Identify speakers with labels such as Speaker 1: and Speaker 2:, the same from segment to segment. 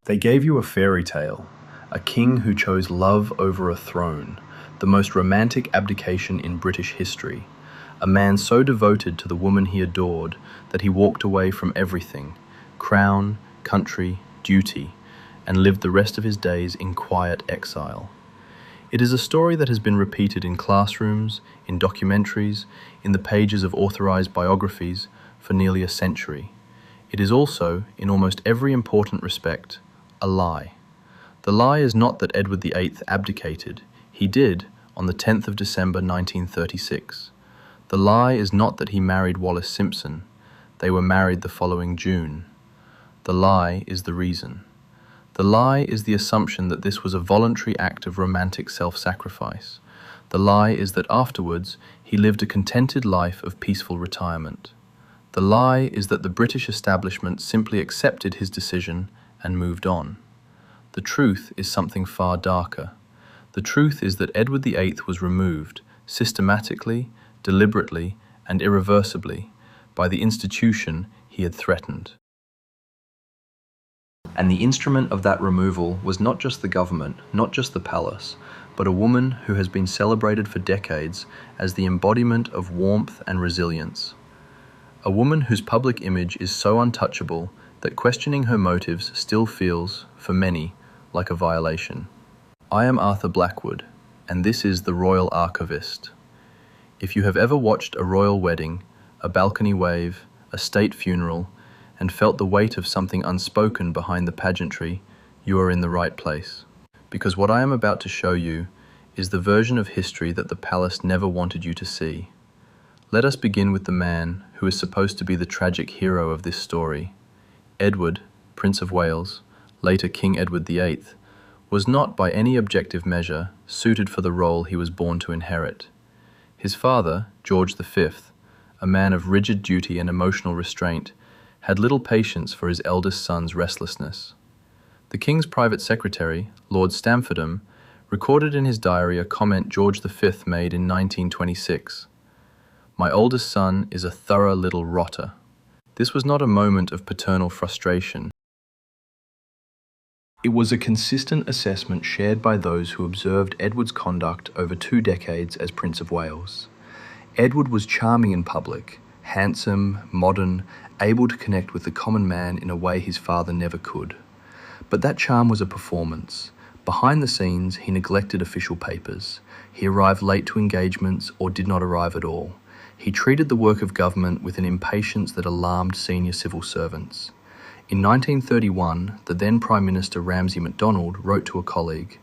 Speaker 1: They gave you a fairy tale, a king who chose love over a throne, the most romantic abdication in British history, a man so devoted to the woman he adored that he walked away from everything, crown, country, duty, and lived the rest of his days in quiet exile. It is a story that has been repeated in classrooms, in documentaries, in the pages of authorized biographies for nearly a century. It is also, in almost every important respect, a lie. The lie is not that Edward VIII abdicated. He did on the 10th of December 1936. The lie is not that he married Wallis Simpson. They were married the following June. The lie is the reason. The lie is the assumption that this was a voluntary act of romantic self-sacrifice. The lie is that afterwards he lived a contented life of peaceful retirement. The lie is that the British establishment simply accepted his decision and moved on. The truth is something far darker. The truth is that Edward VIII was removed, systematically, deliberately, and irreversibly, by the institution he had threatened. And the instrument of that removal was not just the government, not just the palace, but a woman who has been celebrated for decades as the embodiment of warmth and resilience. A woman whose public image is so untouchable that questioning her motives still feels, for many, like a violation. I am Arthur Blackwood, and this is The Royal Archivist. If you have ever watched a royal wedding, a balcony wave, a state funeral, and felt the weight of something unspoken behind the pageantry, you are in the right place. Because what I am about to show you is the version of history that the palace never wanted you to see. Let us begin with the man who is supposed to be the tragic hero of this story. Edward, Prince of Wales, later King Edward VIII, was not by any objective measure suited for the role he was born to inherit. His father, George V, a man of rigid duty and emotional restraint, had little patience for his eldest son's restlessness. The king's private secretary, Lord Stamfordham, recorded in his diary a comment George V made in 1926. "My oldest son is a thorough little rotter." This was not a moment of paternal frustration. It was a consistent assessment shared by those who observed Edward's conduct over 2 decades as Prince of Wales. Edward was charming in public, handsome, modern, able to connect with the common man in a way his father never could. But that charm was a performance. Behind the scenes, he neglected official papers. He arrived late to engagements or did not arrive at all. He treated the work of government with an impatience that alarmed senior civil servants. In 1931, the then Prime Minister Ramsay MacDonald wrote to a colleague,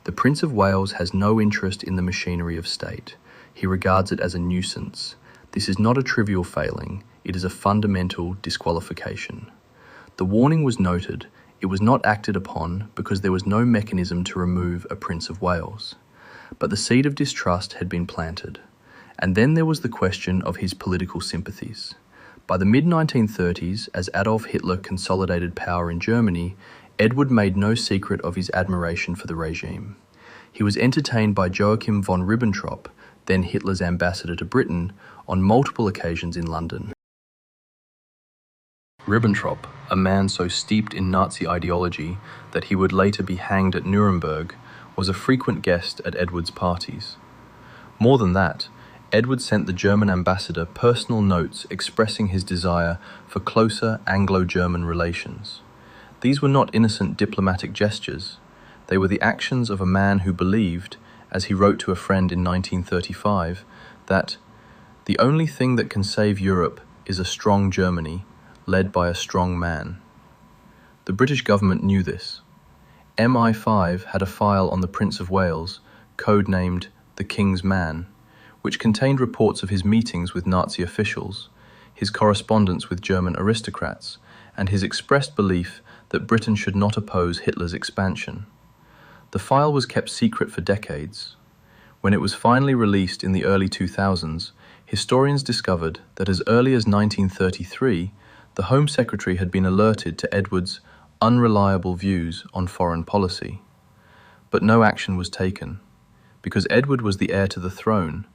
Speaker 1: "The Prince of Wales has no interest in the machinery of state. He regards it as a nuisance. This is not a trivial failing, it is a fundamental disqualification." The warning was noted. It was not acted upon because there was no mechanism to remove a Prince of Wales. But the seed of distrust had been planted. And then there was the question of his political sympathies. By the mid-1930s, as Adolf Hitler consolidated power in Germany, Edward made no secret of his admiration for the regime. He was entertained by Joachim von Ribbentrop, then Hitler's ambassador to Britain, on multiple occasions in London. Ribbentrop, a man so steeped in Nazi ideology that he would later be hanged at Nuremberg, was a frequent guest at Edward's parties. More than that, Edward sent the German ambassador personal notes expressing his desire for closer Anglo-German relations. These were not innocent diplomatic gestures. They were the actions of a man who believed, as he wrote to a friend in 1935, that "the only thing that can save Europe is a strong Germany, led by a strong man." The British government knew this. MI5 had a file on the Prince of Wales, codenamed The King's Man, which contained reports of his meetings with Nazi officials, his correspondence with German aristocrats, and his expressed belief that Britain should not oppose Hitler's expansion. The file was kept secret for decades. When it was finally released in the early 2000s, historians discovered that as early as 1933, the Home Secretary had been alerted to Edward's unreliable views on foreign policy. But no action was taken, because Edward was the heir to the throne,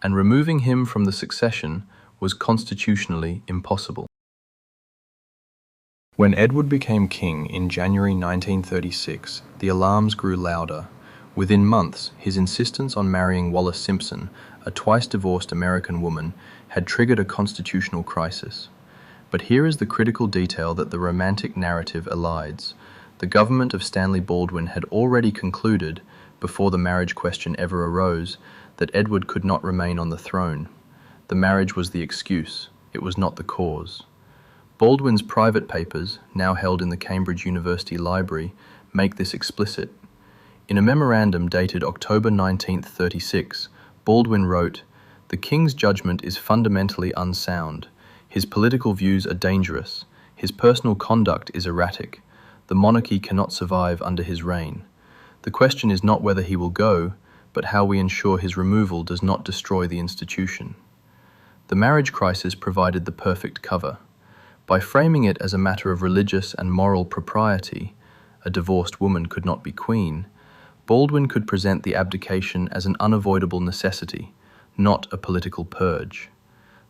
Speaker 1: and removing him from the succession was constitutionally impossible. When Edward became king in January 1936, the alarms grew louder. Within months, his insistence on marrying Wallis Simpson, a twice-divorced American woman, had triggered a constitutional crisis. But here is the critical detail that the romantic narrative elides. The government of Stanley Baldwin had already concluded, before the marriage question ever arose, that Edward could not remain on the throne. The marriage was the excuse, it was not the cause. Baldwin's private papers, now held in the Cambridge University Library, make this explicit. In a memorandum dated October 1936, Baldwin wrote, "The King's judgment is fundamentally unsound. His political views are dangerous. His personal conduct is erratic. The monarchy cannot survive under his reign. The question is not whether he will go, but how we ensure his removal does not destroy the institution." The marriage crisis provided the perfect cover. By framing it as a matter of religious and moral propriety, a divorced woman could not be queen, Baldwin could present the abdication as an unavoidable necessity, not a political purge.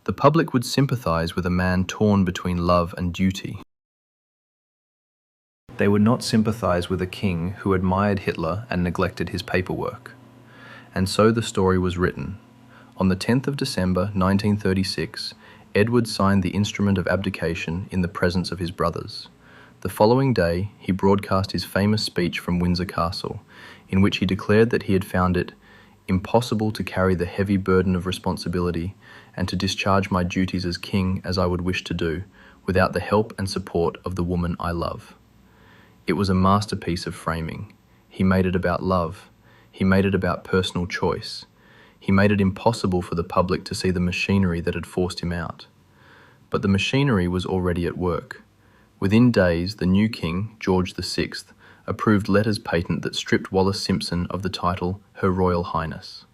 Speaker 1: The public would sympathize with a man torn between love and duty. They would not sympathize with a king who admired Hitler and neglected his paperwork. And so the story was written. On the 10th of December 1936, Edward signed the instrument of abdication in the presence of his brothers. The following day, he broadcast his famous speech from Windsor Castle, in which he declared that he had found it impossible to carry the heavy burden of responsibility and to discharge my duties as king as I would wish to do, without the help and support of the woman I love. It was a masterpiece of framing. He made it about love. He made it about personal choice. He made it impossible for the public to see the machinery that had forced him out. But the machinery was already at work. Within days, the new king, George VI, approved letters patent that stripped Wallis Simpson of the title Her Royal Highness.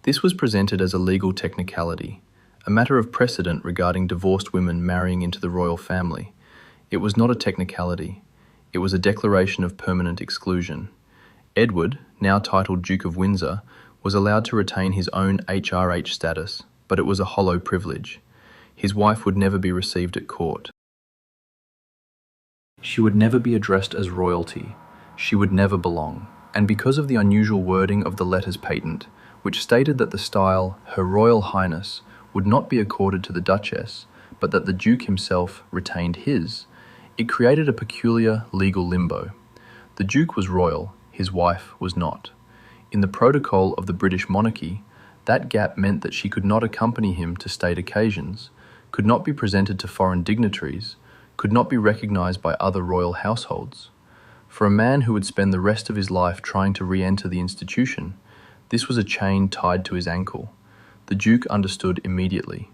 Speaker 1: This was presented as a legal technicality, a matter of precedent regarding divorced women marrying into the royal family. It was not a technicality. It was a declaration of permanent exclusion. Edward, now titled Duke of Windsor, was allowed to retain his own HRH status, but it was a hollow privilege. His wife would never be received at court. She would never be addressed as royalty. She would never belong. And because of the unusual wording of the letters patent, which stated that the style Her Royal Highness would not be accorded to the Duchess, but that the Duke himself retained his, it created a peculiar legal limbo. The Duke was royal, his wife was not. In the protocol of the British monarchy, that gap meant that she could not accompany him to state occasions, could not be presented to foreign dignitaries, could not be recognised by other royal households. For a man who would spend the rest of his life trying to re-enter the institution, this was a chain tied to his ankle. The Duke understood immediately.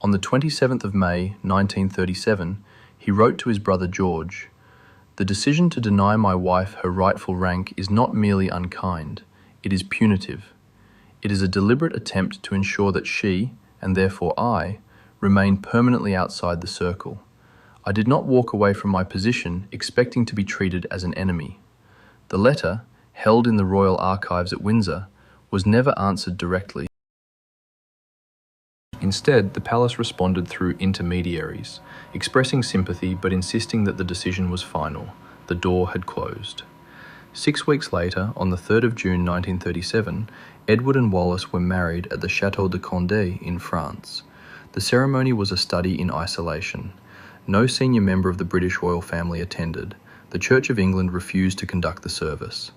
Speaker 1: On the 27th of May, 1937, he wrote to his brother George, "The decision to deny my wife her rightful rank is not merely unkind. It is punitive. It is a deliberate attempt to ensure that she, and therefore I, remain permanently outside the circle. I did not walk away from my position expecting to be treated as an enemy." The letter, held in the Royal Archives at Windsor, was never answered directly. Instead, the palace responded through intermediaries, expressing sympathy but insisting that the decision was final. The door had closed. 6 weeks later, on the 3rd of June 1937, Edward and Wallis were married at the Château de Condé in France. The ceremony was a study in isolation. No senior member of the British royal family attended. The Church of England refused to conduct the service.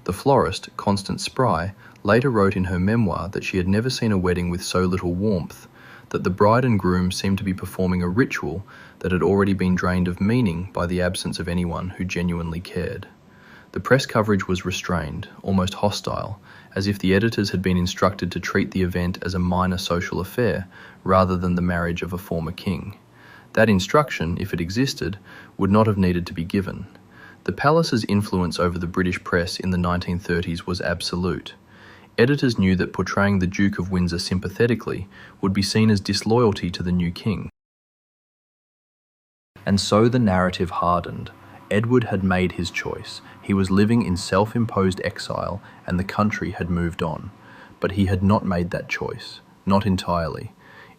Speaker 1: The florist, Constance Spry, later wrote in her memoir that she had never seen a wedding with so little warmth, that the bride and groom seemed to be performing a ritual that had already been drained of meaning by the absence of anyone who genuinely cared. The press coverage was restrained, almost hostile, as if the editors had been instructed to treat the event as a minor social affair rather than the marriage of a former king. That instruction, if it existed, would not have needed to be given. The palace's influence over the British press in the 1930s was absolute. Editors knew that portraying the Duke of Windsor sympathetically would be seen as disloyalty to the new king. And so the narrative hardened. Edward had made his choice. He was living in self-imposed exile and the country had moved on. But he had not made that choice, not entirely.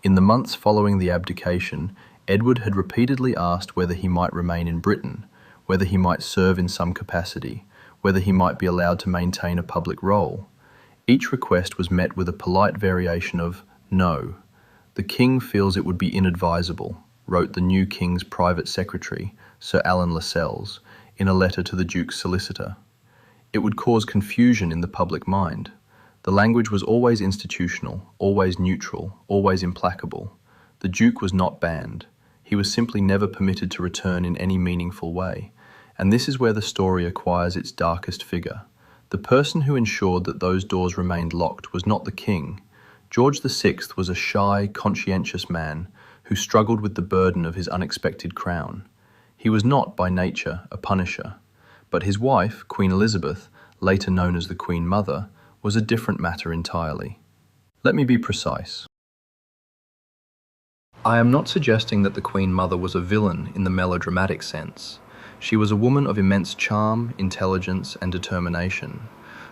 Speaker 1: In the months following the abdication, Edward had repeatedly asked whether he might remain in Britain, whether he might serve in some capacity, whether he might be allowed to maintain a public role. Each request was met with a polite variation of "no." "The king feels it would be inadvisable," wrote the new king's private secretary, Sir Alan Lascelles, in a letter to the Duke's solicitor. "It would cause confusion in the public mind." The language was always institutional, always neutral, always implacable. The Duke was not banned. He was simply never permitted to return in any meaningful way. And this is where the story acquires its darkest figure. The person who ensured that those doors remained locked was not the king. George VI was a shy, conscientious man who struggled with the burden of his unexpected crown. He was not, by nature, a punisher. But his wife, Queen Elizabeth, later known as the Queen Mother, was a different matter entirely. Let me be precise. I am not suggesting that the Queen Mother was a villain in the melodramatic sense. She was a woman of immense charm, intelligence, and determination.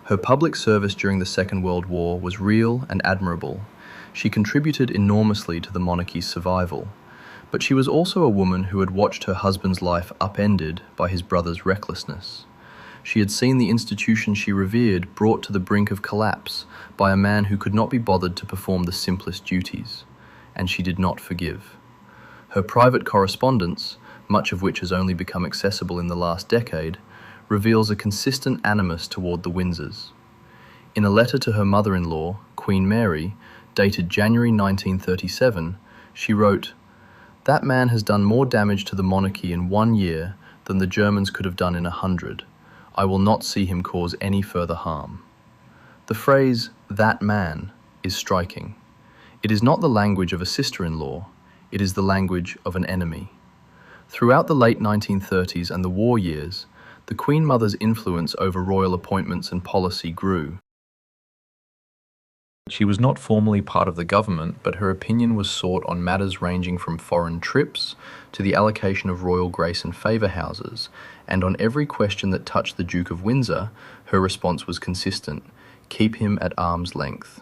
Speaker 1: Her public service during the Second World War was real and admirable. She contributed enormously to the monarchy's survival. But she was also a woman who had watched her husband's life upended by his brother's recklessness. She had seen the institution she revered brought to the brink of collapse by a man who could not be bothered to perform the simplest duties. And she did not forgive. Her private correspondence, much of which has only become accessible in the last decade, reveals a consistent animus toward the Windsors. In a letter to her mother-in-law, Queen Mary, dated January 1937, she wrote, "That man has done more damage to the monarchy in 1 year than the Germans could have done in 100. I will not see him cause any further harm." The phrase, "that man," is striking. It is not the language of a sister-in-law, it is the language of an enemy. Throughout the late 1930s and the war years, the Queen Mother's influence over royal appointments and policy grew. She was not formally part of the government, but her opinion was sought on matters ranging from foreign trips to the allocation of royal grace and favour houses, and on every question that touched the Duke of Windsor, her response was consistent: keep him at arm's length.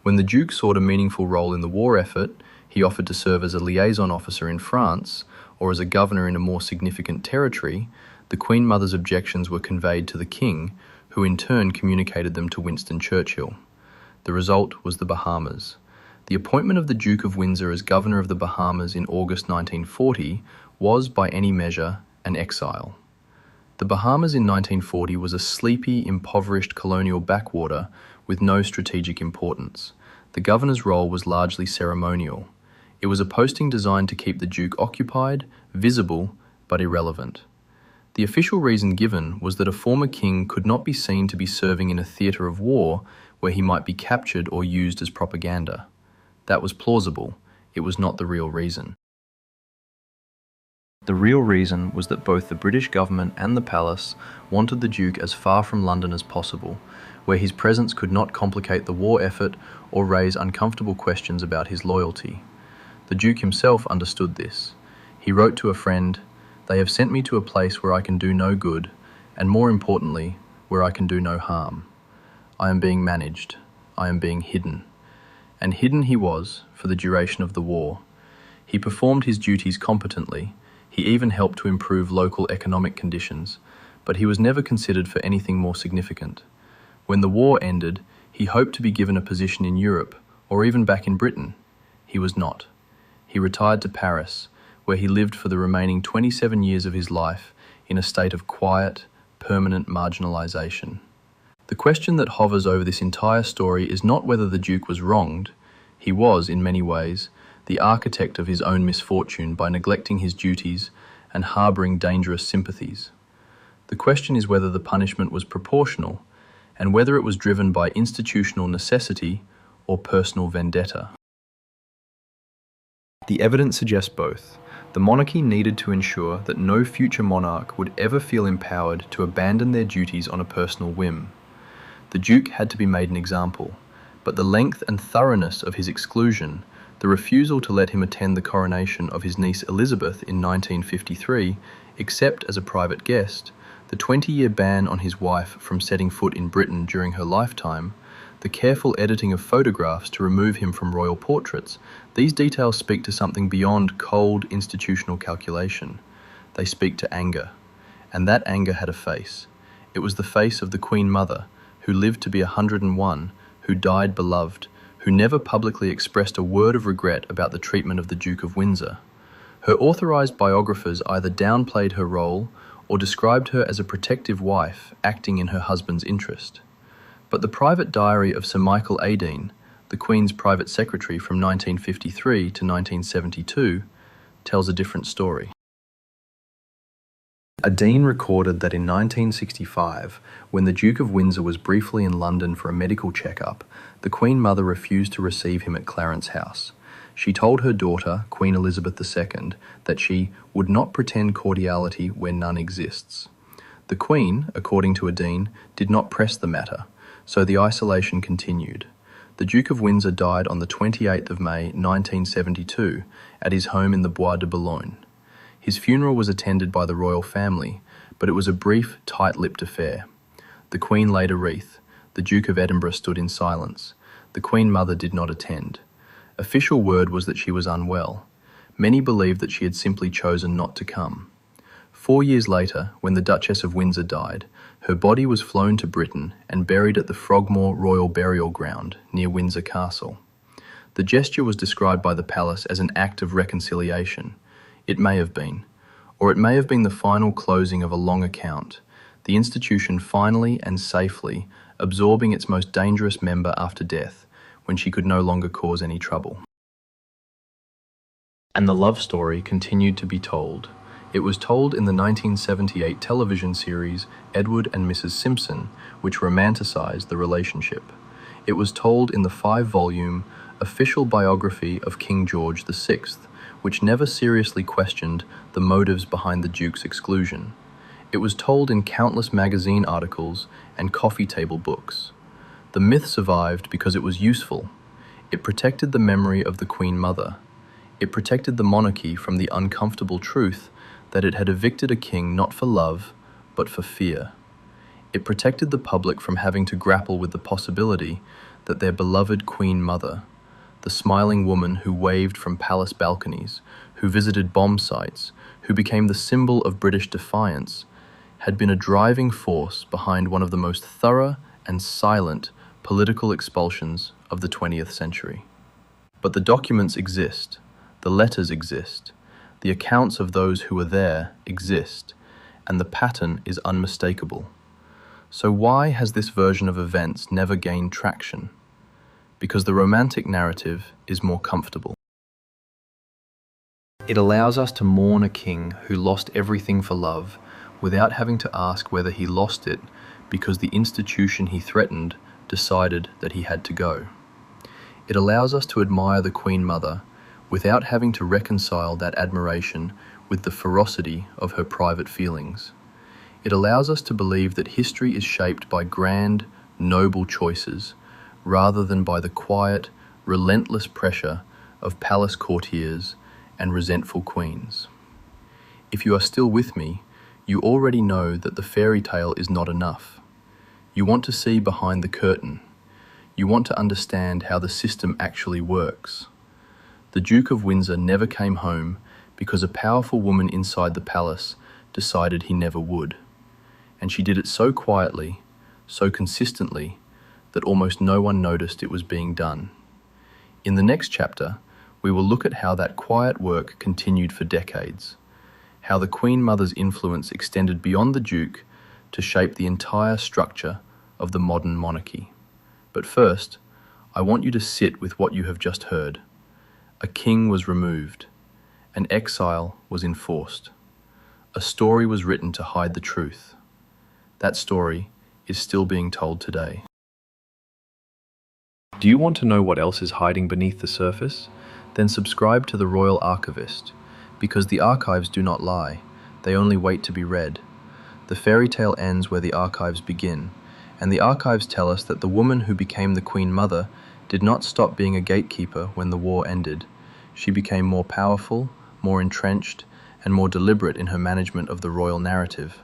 Speaker 1: When the Duke sought a meaningful role in the war effort, he offered to serve as a liaison officer in France, or as a governor in a more significant territory. The Queen Mother's objections were conveyed to the King, who in turn communicated them to Winston Churchill. The result was the Bahamas. The appointment of the Duke of Windsor as Governor of the Bahamas in August 1940 was, by any measure, an exile. The Bahamas in 1940 was a sleepy, impoverished colonial backwater with no strategic importance. The governor's role was largely ceremonial. It was a posting designed to keep the Duke occupied, visible, but irrelevant. The official reason given was that a former king could not be seen to be serving in a theatre of war where he might be captured or used as propaganda. That was plausible. It was not the real reason. The real reason was that both the British government and the palace wanted the Duke as far from London as possible, where his presence could not complicate the war effort or raise uncomfortable questions about his loyalty. The Duke himself understood this. He wrote to a friend, "They have sent me to a place where I can do no good, and more importantly, where I can do no harm. I am being managed. I am being hidden." And hidden he was for the duration of the war. He performed his duties competently. He even helped to improve local economic conditions, but he was never considered for anything more significant. When the war ended, he hoped to be given a position in Europe, or even back in Britain. He was not. He retired to Paris, where he lived for the remaining 27 years of his life in a state of quiet, permanent marginalization. The question that hovers over this entire story is not whether the Duke was wronged. He was, in many ways, the architect of his own misfortune by neglecting his duties and harbouring dangerous sympathies. The question is whether the punishment was proportional, and whether it was driven by institutional necessity or personal vendetta. The evidence suggests both. The monarchy needed to ensure that no future monarch would ever feel empowered to abandon their duties on a personal whim. The Duke had to be made an example, but the length and thoroughness of his exclusion, the refusal to let him attend the coronation of his niece Elizabeth in 1953, except as a private guest, the 20-year ban on his wife from setting foot in Britain during her lifetime, the careful editing of photographs to remove him from royal portraits, these details speak to something beyond cold institutional calculation. They speak to anger. And that anger had a face. It was the face of the Queen Mother, who lived to be 101, who died beloved, who never publicly expressed a word of regret about the treatment of the Duke of Windsor. Her authorized biographers either downplayed her role or described her as a protective wife acting in her husband's interest. But the private diary of Sir Michael Adine, the Queen's private secretary from 1953 to 1972, tells a different story. Adine recorded that in 1965, when the Duke of Windsor was briefly in London for a medical checkup, the Queen Mother refused to receive him at Clarence House. She told her daughter, Queen Elizabeth II, that she would not pretend cordiality where none exists. The Queen, according to Adine, did not press the matter, so the isolation continued. The Duke of Windsor died on the 28th of May 1972 at his home in the Bois de Boulogne. His funeral was attended by the royal family, but it was a brief, tight-lipped affair. The Queen laid a wreath. The Duke of Edinburgh stood in silence. The Queen Mother did not attend. Official word was that she was unwell. Many believed that she had simply chosen not to come. 4 years later, when the Duchess of Windsor died, her body was flown to Britain and buried at the Frogmore Royal Burial Ground near Windsor Castle. The gesture was described by the palace as an act of reconciliation. It may have been, or it may have been the final closing of a long account, the institution finally and safely absorbing its most dangerous member after death, when she could no longer cause any trouble. And the love story continued to be told. It was told in the 1978 television series Edward and Mrs. Simpson, which romanticized the relationship. It was told in the 5-volume official biography of King George VI, which never seriously questioned the motives behind the Duke's exclusion. It was told in countless magazine articles and coffee table books. The myth survived because it was useful. It protected the memory of the Queen Mother. It protected the monarchy from the uncomfortable truth that it had evicted a king not for love, but for fear. It protected the public from having to grapple with the possibility that their beloved Queen Mother, the smiling woman who waved from palace balconies, who visited bomb sites, who became the symbol of British defiance, had been a driving force behind one of the most thorough and silent political expulsions of the 20th century. But the documents exist, the letters exist, the accounts of those who were there exist, and the pattern is unmistakable. So why has this version of events never gained traction? Because the romantic narrative is more comfortable. It allows us to mourn a king who lost everything for love without having to ask whether he lost it because the institution he threatened decided that he had to go. It allows us to admire the Queen Mother without having to reconcile that admiration with the ferocity of her private feelings. It allows us to believe that history is shaped by grand, noble choices rather than by the quiet, relentless pressure of palace courtiers and resentful queens. If you are still with me, you already know that the fairy tale is not enough. You want to see behind the curtain. You want to understand how the system actually works. The Duke of Windsor never came home because a powerful woman inside the palace decided he never would. And she did it so quietly, so consistently, that almost no one noticed it was being done. In the next chapter, we will look at how that quiet work continued for decades, how the Queen Mother's influence extended beyond the Duke to shape the entire structure of the modern monarchy. But first, I want you to sit with what you have just heard. A king was removed. An exile was enforced. A story was written to hide the truth. That story is still being told today. Do you want to know what else is hiding beneath the surface? Then subscribe to the Royal Archivist, because the archives do not lie, they only wait to be read. The fairy tale ends where the archives begin, and the archives tell us that the woman who became the Queen Mother did not stop being a gatekeeper when the war ended. She became more powerful, more entrenched, and more deliberate in her management of the royal narrative.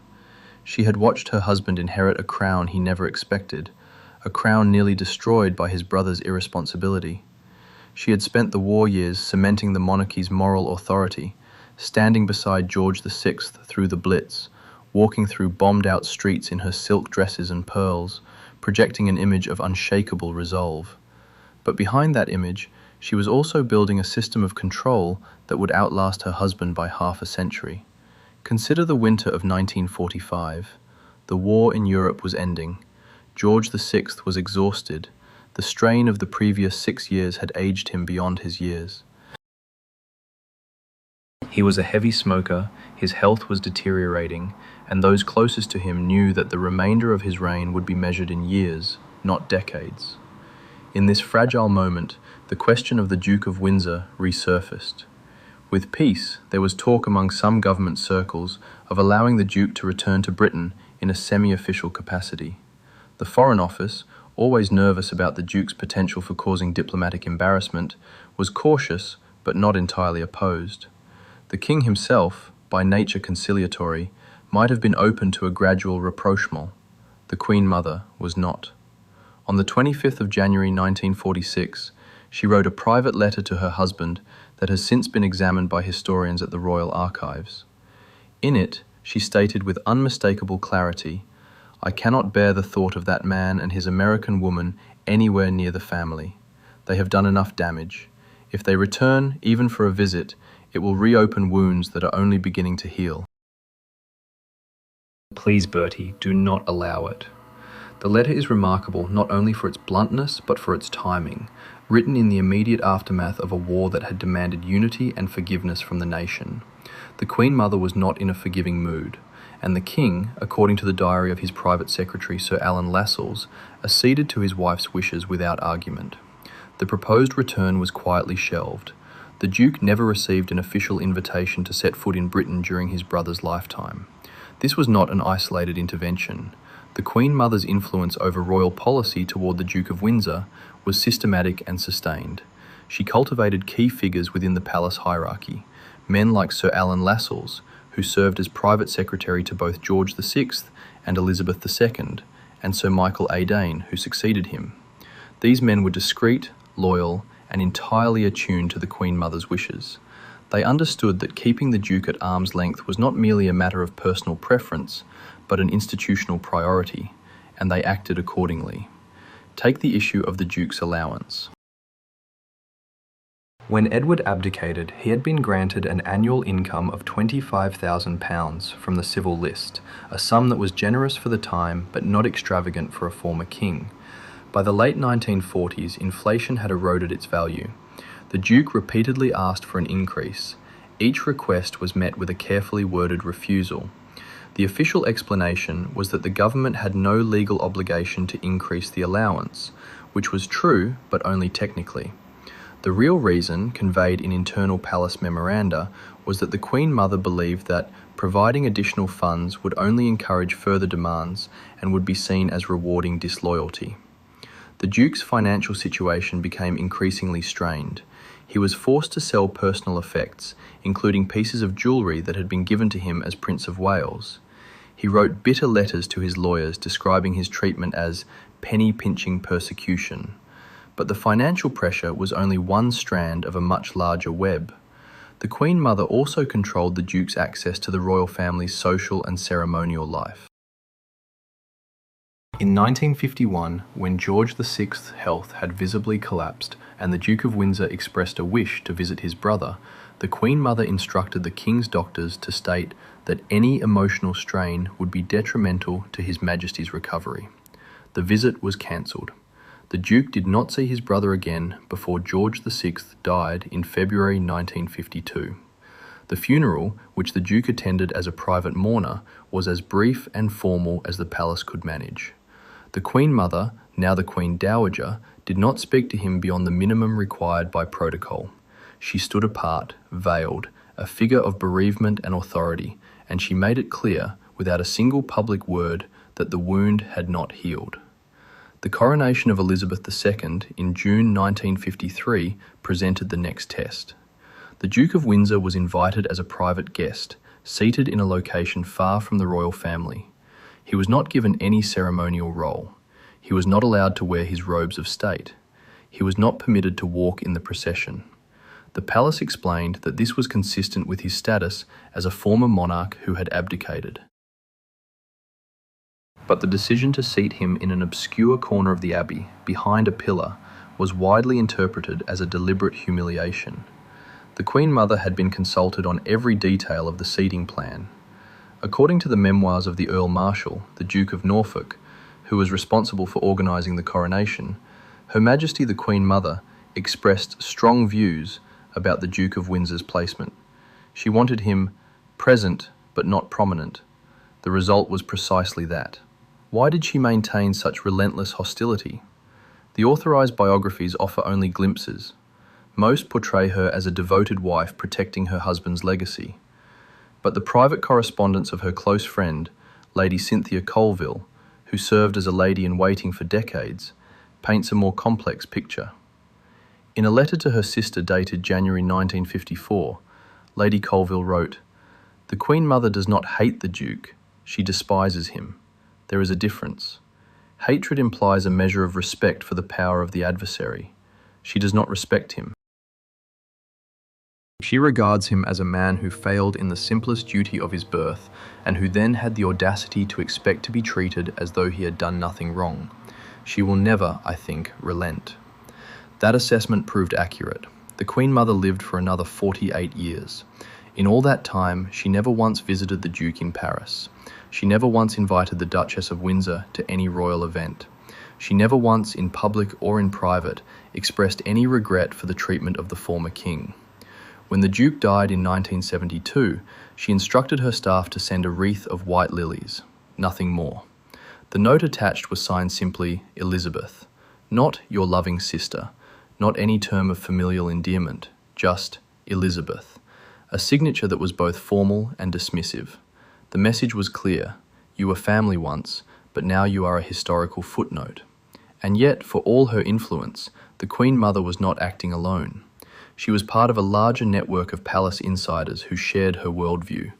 Speaker 1: She had watched her husband inherit a crown he never expected, a crown nearly destroyed by his brother's irresponsibility. She had spent the war years cementing the monarchy's moral authority, standing beside George VI through the Blitz, walking through bombed-out streets in her silk dresses and pearls, projecting an image of unshakable resolve. But behind that image, she was also building a system of control that would outlast her husband by half a century. Consider the winter of 1945. The war in Europe was ending. George VI was exhausted. The strain of the previous 6 years had aged him beyond his years. He was a heavy smoker, his health was deteriorating, and those closest to him knew that the remainder of his reign would be measured in years, not decades. In this fragile moment, the question of the Duke of Windsor resurfaced. With peace, there was talk among some government circles of allowing the Duke to return to Britain in a semi-official capacity. The Foreign Office, always nervous about the Duke's potential for causing diplomatic embarrassment, was cautious but not entirely opposed. The King himself, by nature conciliatory, might have been open to a gradual rapprochement. The Queen Mother was not. On the 25th of January 1946, she wrote a private letter to her husband that has since been examined by historians at the Royal Archives. In it, she stated with unmistakable clarity, "I cannot bear the thought of that man and his American woman anywhere near the family. They have done enough damage. If they return, even for a visit, it will reopen wounds that are only beginning to heal. Please, Bertie, do not allow it." The letter is remarkable not only for its bluntness but for its timing, written in the immediate aftermath of a war that had demanded unity and forgiveness from the nation. The Queen Mother was not in a forgiving mood, and the King, according to the diary of his private secretary Sir Alan Lascelles, acceded to his wife's wishes without argument. The proposed return was quietly shelved. The Duke never received an official invitation to set foot in Britain during his brother's lifetime. This was not an isolated intervention. The Queen Mother's influence over royal policy toward the Duke of Windsor was systematic and sustained. She cultivated key figures within the palace hierarchy, men like Sir Alan Lascelles, who served as private secretary to both George VI and Elizabeth II, and Sir Michael A. Dane, who succeeded him. These men were discreet, loyal, and entirely attuned to the Queen Mother's wishes. They understood that keeping the Duke at arm's length was not merely a matter of personal preference, but an institutional priority, and they acted accordingly. Take the issue of the Duke's allowance. When Edward abdicated, he had been granted an annual income of £25,000 from the civil list, a sum that was generous for the time but not extravagant for a former king. By the late 1940s, inflation had eroded its value. The Duke repeatedly asked for an increase. Each request was met with a carefully worded refusal. The official explanation was that the government had no legal obligation to increase the allowance, which was true, but only technically. The real reason, conveyed in internal palace memoranda, was that the Queen Mother believed that providing additional funds would only encourage further demands and would be seen as rewarding disloyalty. The Duke's financial situation became increasingly strained. He was forced to sell personal effects, including pieces of jewellery that had been given to him as Prince of Wales. He wrote bitter letters to his lawyers describing his treatment as penny-pinching persecution. But the financial pressure was only one strand of a much larger web. The Queen Mother also controlled the Duke's access to the royal family's social and ceremonial life. In 1951, when George VI's health had visibly collapsed and the Duke of Windsor expressed a wish to visit his brother, the Queen Mother instructed the King's doctors to state that any emotional strain would be detrimental to His Majesty's recovery. The visit was cancelled. The Duke did not see his brother again before George VI died in February 1952. The funeral, which the Duke attended as a private mourner, was as brief and formal as the palace could manage. The Queen Mother, now the Queen Dowager, did not speak to him beyond the minimum required by protocol. She stood apart, veiled, a figure of bereavement and authority, and she made it clear, without a single public word, that the wound had not healed. The coronation of Elizabeth II in June 1953 presented the next test. The Duke of Windsor was invited as a private guest, seated in a location far from the royal family. He was not given any ceremonial role. He He was not allowed to wear his robes of state. He was not permitted to walk in the procession. The palace explained that this was consistent with his status as a former monarch who had abdicated. But the decision to seat him in an obscure corner of the abbey, behind a pillar, was widely interpreted as a deliberate humiliation. The Queen Mother had been consulted on every detail of the seating plan. According to the memoirs of the Earl Marshal, the Duke of Norfolk, who was responsible for organising the coronation, Her Majesty the Queen Mother expressed strong views about the Duke of Windsor's placement. She wanted him present but not prominent. The result was precisely that. Why did she maintain such relentless hostility? The authorised biographies offer only glimpses. Most portray her as a devoted wife protecting her husband's legacy. But the private correspondence of her close friend, Lady Cynthia Colville, who served as a lady-in-waiting for decades, paints a more complex picture. In a letter to her sister dated January 1954, Lady Colville wrote, "The Queen Mother does not hate the Duke, she despises him. There is a difference. Hatred implies a measure of respect for the power of the adversary. She does not respect him. She regards him as a man who failed in the simplest duty of his birth, and who then had the audacity to expect to be treated as though he had done nothing wrong. She will never, I think, relent." That assessment proved accurate. The Queen Mother lived for another 48 years. In all that time, she never once visited the Duke in Paris. She never once invited the Duchess of Windsor to any royal event. She never once, in public or in private, expressed any regret for the treatment of the former king. When the Duke died in 1972, she instructed her staff to send a wreath of white lilies, nothing more. The note attached was signed simply Elizabeth, not your loving sister, not any term of familial endearment, just Elizabeth, a signature that was both formal and dismissive. The message was clear: you were family once, but now you are a historical footnote. And yet, for all her influence, the Queen Mother was not acting alone. She was part of a larger network of palace insiders who shared her worldview,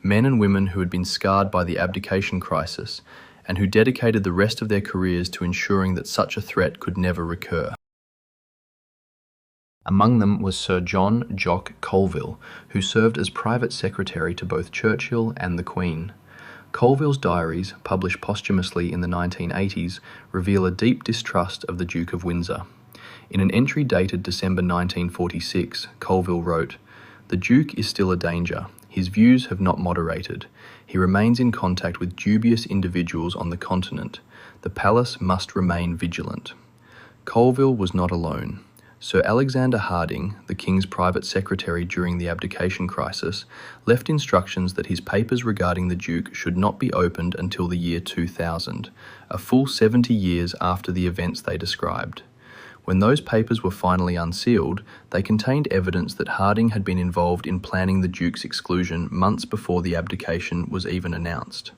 Speaker 1: men and women who had been scarred by the abdication crisis and who dedicated the rest of their careers to ensuring that such a threat could never recur. Among them was Sir John Jock Colville, who served as private secretary to both Churchill and the Queen. Colville's diaries, published posthumously in the 1980s, reveal a deep distrust of the Duke of Windsor. In an entry dated December 1946, Colville wrote, "The Duke is still a danger. His views have not moderated. He remains in contact with dubious individuals on the continent. The palace must remain vigilant." Colville was not alone. Sir Alexander Harding, the King's private secretary during the abdication crisis, left instructions that his papers regarding the Duke should not be opened until the year 2000, a full 70 years after the events they described. When those papers were finally unsealed, they contained evidence that Harding had been involved in planning the Duke's exclusion months before the abdication was even announced.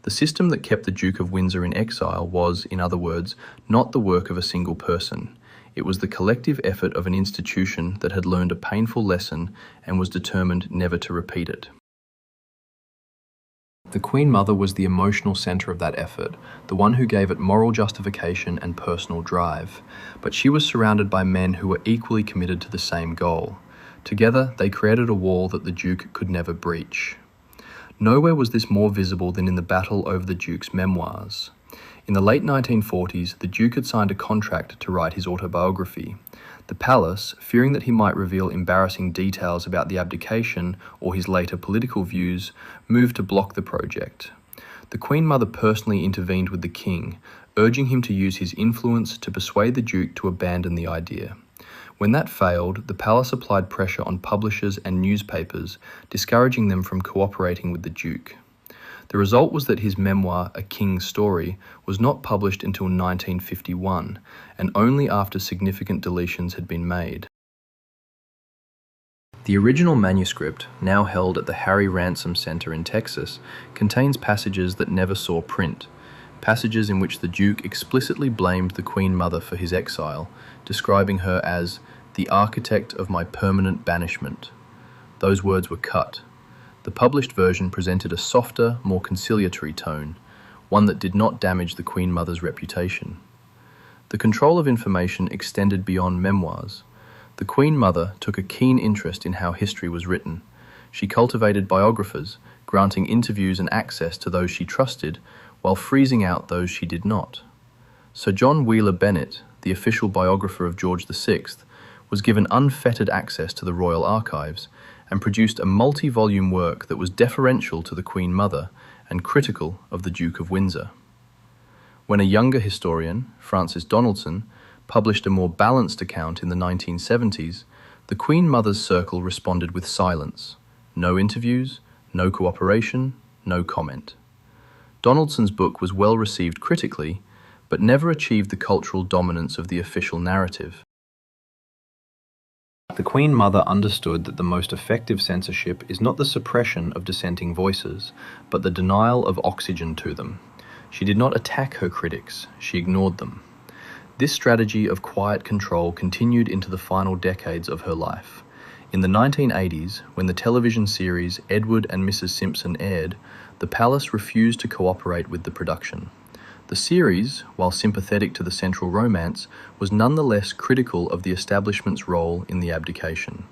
Speaker 1: The system that kept the Duke of Windsor in exile was, in other words, not the work of a single person. It was the collective effort of an institution that had learned a painful lesson and was determined never to repeat it. The Queen Mother was the emotional centre of that effort, the one who gave it moral justification and personal drive. But she was surrounded by men who were equally committed to the same goal. Together, they created a wall that the Duke could never breach. Nowhere was this more visible than in the battle over the Duke's memoirs. In the late 1940s, the Duke had signed a contract to write his autobiography. The palace, fearing that he might reveal embarrassing details about the abdication or his later political views, moved to block the project. The Queen Mother personally intervened with the king, urging him to use his influence to persuade the Duke to abandon the idea. When that failed, the palace applied pressure on publishers and newspapers, discouraging them from cooperating with the Duke. The result was that his memoir, A King's Story, was not published until 1951, and only after significant deletions had been made. The original manuscript, now held at the Harry Ransom Center in Texas, contains passages that never saw print, passages in which the Duke explicitly blamed the Queen Mother for his exile, describing her as the architect of my permanent banishment. Those words were cut. The published version presented a softer, more conciliatory tone. one that did not damage the Queen Mother's reputation. The control of information extended beyond memoirs. The Queen Mother took a keen interest in how history was written. She cultivated biographers, granting interviews and access to those she trusted, while freezing out those she did not. Sir John Wheeler Bennet, the official biographer of George VI, was given unfettered access to the royal archives and produced a multi-volume work that was deferential to the Queen Mother and critical of the Duke of Windsor. When a younger historian, Francis Donaldson, published a more balanced account in the 1970s, the Queen Mother's circle responded with silence. No interviews, no cooperation, no comment. Donaldson's book was well received critically, but never achieved the cultural dominance of the official narrative. The Queen Mother understood that the most effective censorship is not the suppression of dissenting voices, but the denial of oxygen to them. She did not attack her critics, she ignored them. This strategy of quiet control continued into the final decades of her life. In the 1980s, when the television series Edward and Mrs. Simpson aired, the palace refused to cooperate with the production. The series, while sympathetic to the central romance, was nonetheless critical of the establishment's role in the abdication.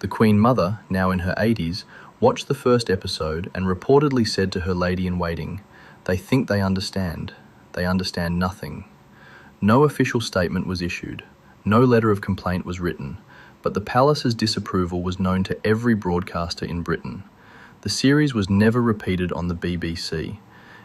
Speaker 1: The Queen Mother, now in her 80s, watched the first episode and reportedly said to her lady-in-waiting, "They think they understand. They understand nothing." No official statement was issued. No letter of complaint was written, but the palace's disapproval was known to every broadcaster in Britain. The series was never repeated on the BBC.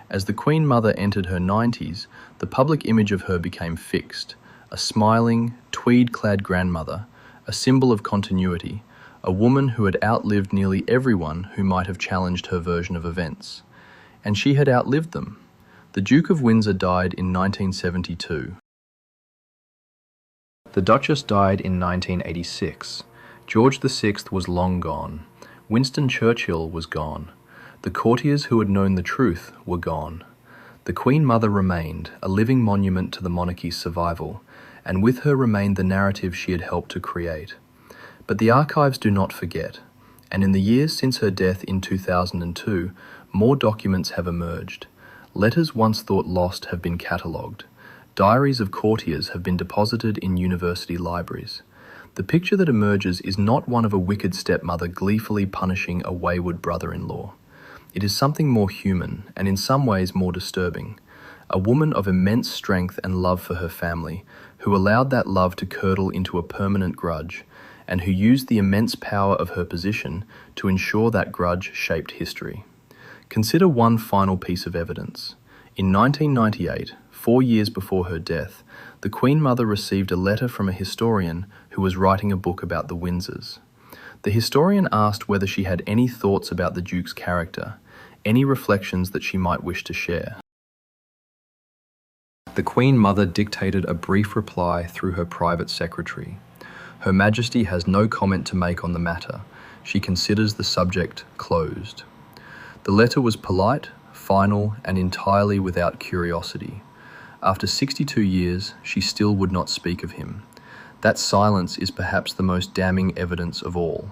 Speaker 1: As the Queen Mother entered her 90s, the public image of her became fixed, a smiling, tweed-clad grandmother, a symbol of continuity, a woman who had outlived nearly everyone who might have challenged her version of events. And she had outlived them. The Duke of Windsor died in 1972. The Duchess died in 1986. George VI was long gone. Winston Churchill was gone. The courtiers who had known the truth were gone. The Queen Mother remained, a living monument to the monarchy's survival, and with her remained the narrative she had helped to create. But the archives do not forget, and in the years since her death in 2002, more documents have emerged. Letters once thought lost have been catalogued. Diaries of courtiers have been deposited in university libraries. The picture that emerges is not one of a wicked stepmother gleefully punishing a wayward brother-in-law. It is something more human, and in some ways more disturbing. A woman of immense strength and love for her family, who allowed that love to curdle into a permanent grudge, and who used the immense power of her position to ensure that grudge shaped history. Consider one final piece of evidence. In 1998, 4 years before her death, the Queen Mother received a letter from a historian who was writing a book about the Windsors. The historian asked whether she had any thoughts about the Duke's character, any reflections that she might wish to share. The Queen Mother dictated a brief reply through her private secretary. Her Majesty has no comment to make on the matter. She considers the subject closed. The letter was polite, final, and entirely without curiosity. After 62 years, she still would not speak of him. That silence is perhaps the most damning evidence of all.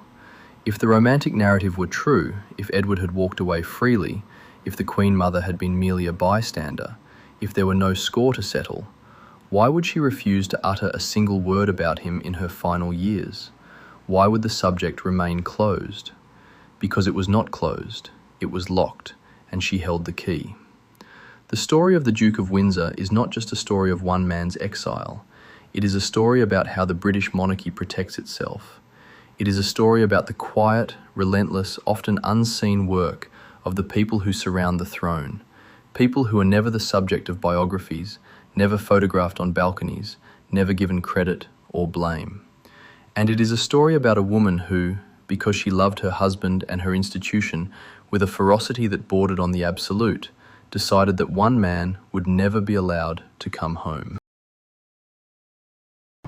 Speaker 1: If the romantic narrative were true, if Edward had walked away freely, if the Queen Mother had been merely a bystander, if there were no score to settle, why would she refuse to utter a single word about him in her final years? Why would the subject remain closed? Because it was not closed, it was locked, and she held the key. The story of the Duke of Windsor is not just a story of one man's exile. It is a story about how the British monarchy protects itself. It is a story about the quiet, relentless, often unseen work of the people who surround the throne, people who are never the subject of biographies, never photographed on balconies, never given credit or blame. And it is a story about a woman who, because she loved her husband and her institution with a ferocity that bordered on the absolute, decided that one man would never be allowed to come home.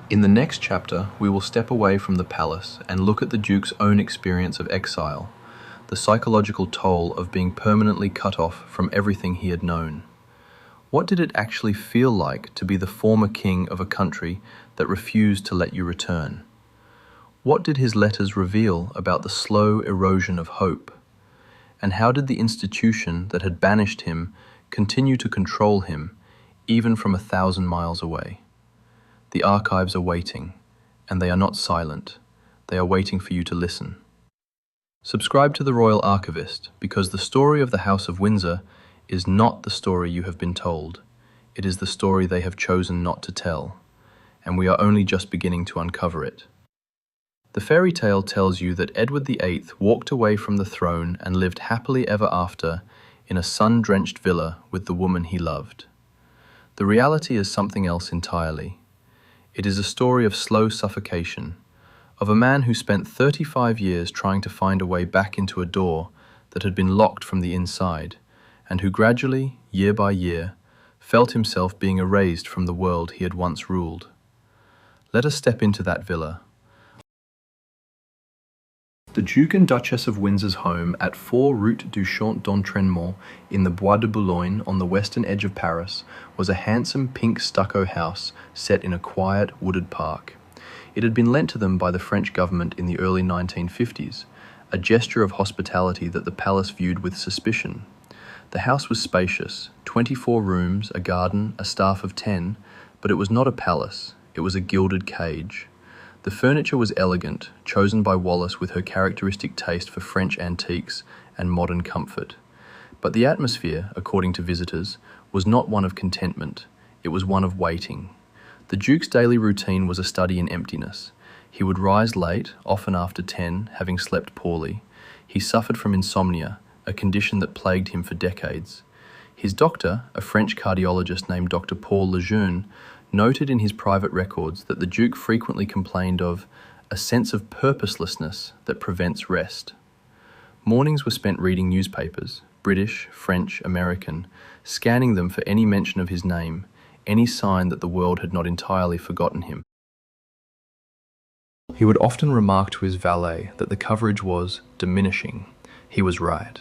Speaker 1: In the next chapter, we will step away from the palace and look at the Duke's own experience of exile, the psychological toll of being permanently cut off from everything he had known. What did it actually feel like to be the former king of a country that refused to let you return? What did his letters reveal about the slow erosion of hope? And how did the institution that had banished him continue to control him, even from 1,000 miles away. The archives are waiting, and they are not silent. They are waiting for you to listen. Subscribe to the Royal Archivist, because the story of the House of Windsor is not the story you have been told. It is the story they have chosen not to tell, and we are only just beginning to uncover it. The fairy tale tells you that Edward VIII walked away from the throne and lived happily ever after in a sun-drenched villa with the woman he loved. The reality is something else entirely. It is a story of slow suffocation, of a man who spent 35 years trying to find a way back into a door that had been locked from the inside, and who gradually, year by year, felt himself being erased from the world he had once ruled. Let us step into that villa. The Duke and Duchess of Windsor's home at 4 Route du Champ d'Entraînement in the Bois de Boulogne on the western edge of Paris was a handsome pink stucco house set in a quiet, wooded park. It had been lent to them by the French government in the early 1950s, a gesture of hospitality that the palace viewed with suspicion. The house was spacious, 24 rooms, a garden, a staff of 10, but it was not a palace, it was a gilded cage. The furniture was elegant, chosen by Wallis with her characteristic taste for French antiques and modern comfort. But the atmosphere, according to visitors, was not one of contentment, it was one of waiting. The Duke's daily routine was a study in emptiness. He would rise late, often after 10, having slept poorly. He suffered from insomnia, a condition that plagued him for decades. His doctor, a French cardiologist named Dr. Paul Lejeune, noted in his private records that the Duke frequently complained of a sense of purposelessness that prevents rest. Mornings were spent reading newspapers, British, French, American, scanning them for any mention of his name, any sign that the world had not entirely forgotten him. He would often remark to his valet that the coverage was diminishing. He was right.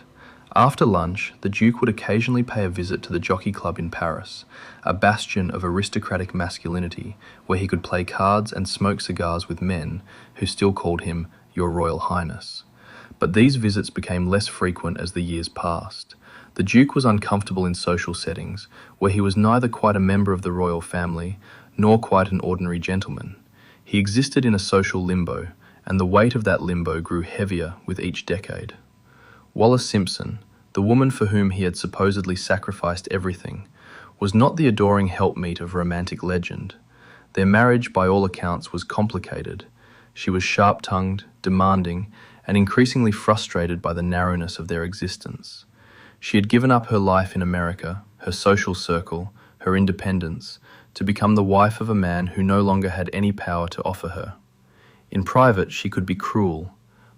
Speaker 1: After lunch, the Duke would occasionally pay a visit to the Jockey Club in Paris, a bastion of aristocratic masculinity, where he could play cards and smoke cigars with men who still called him Your Royal Highness. But these visits became less frequent as the years passed. The Duke was uncomfortable in social settings, where he was neither quite a member of the royal family, nor quite an ordinary gentleman. He existed in a social limbo, and the weight of that limbo grew heavier with each decade. Wallis Simpson, the woman for whom he had supposedly sacrificed everything, was not the adoring helpmeet of romantic legend. Their marriage, by all accounts, was complicated. She was sharp-tongued, demanding, and increasingly frustrated by the narrowness of their existence. She had given up her life in America, her social circle, her independence, to become the wife of a man who no longer had any power to offer her. In private, she could be cruel,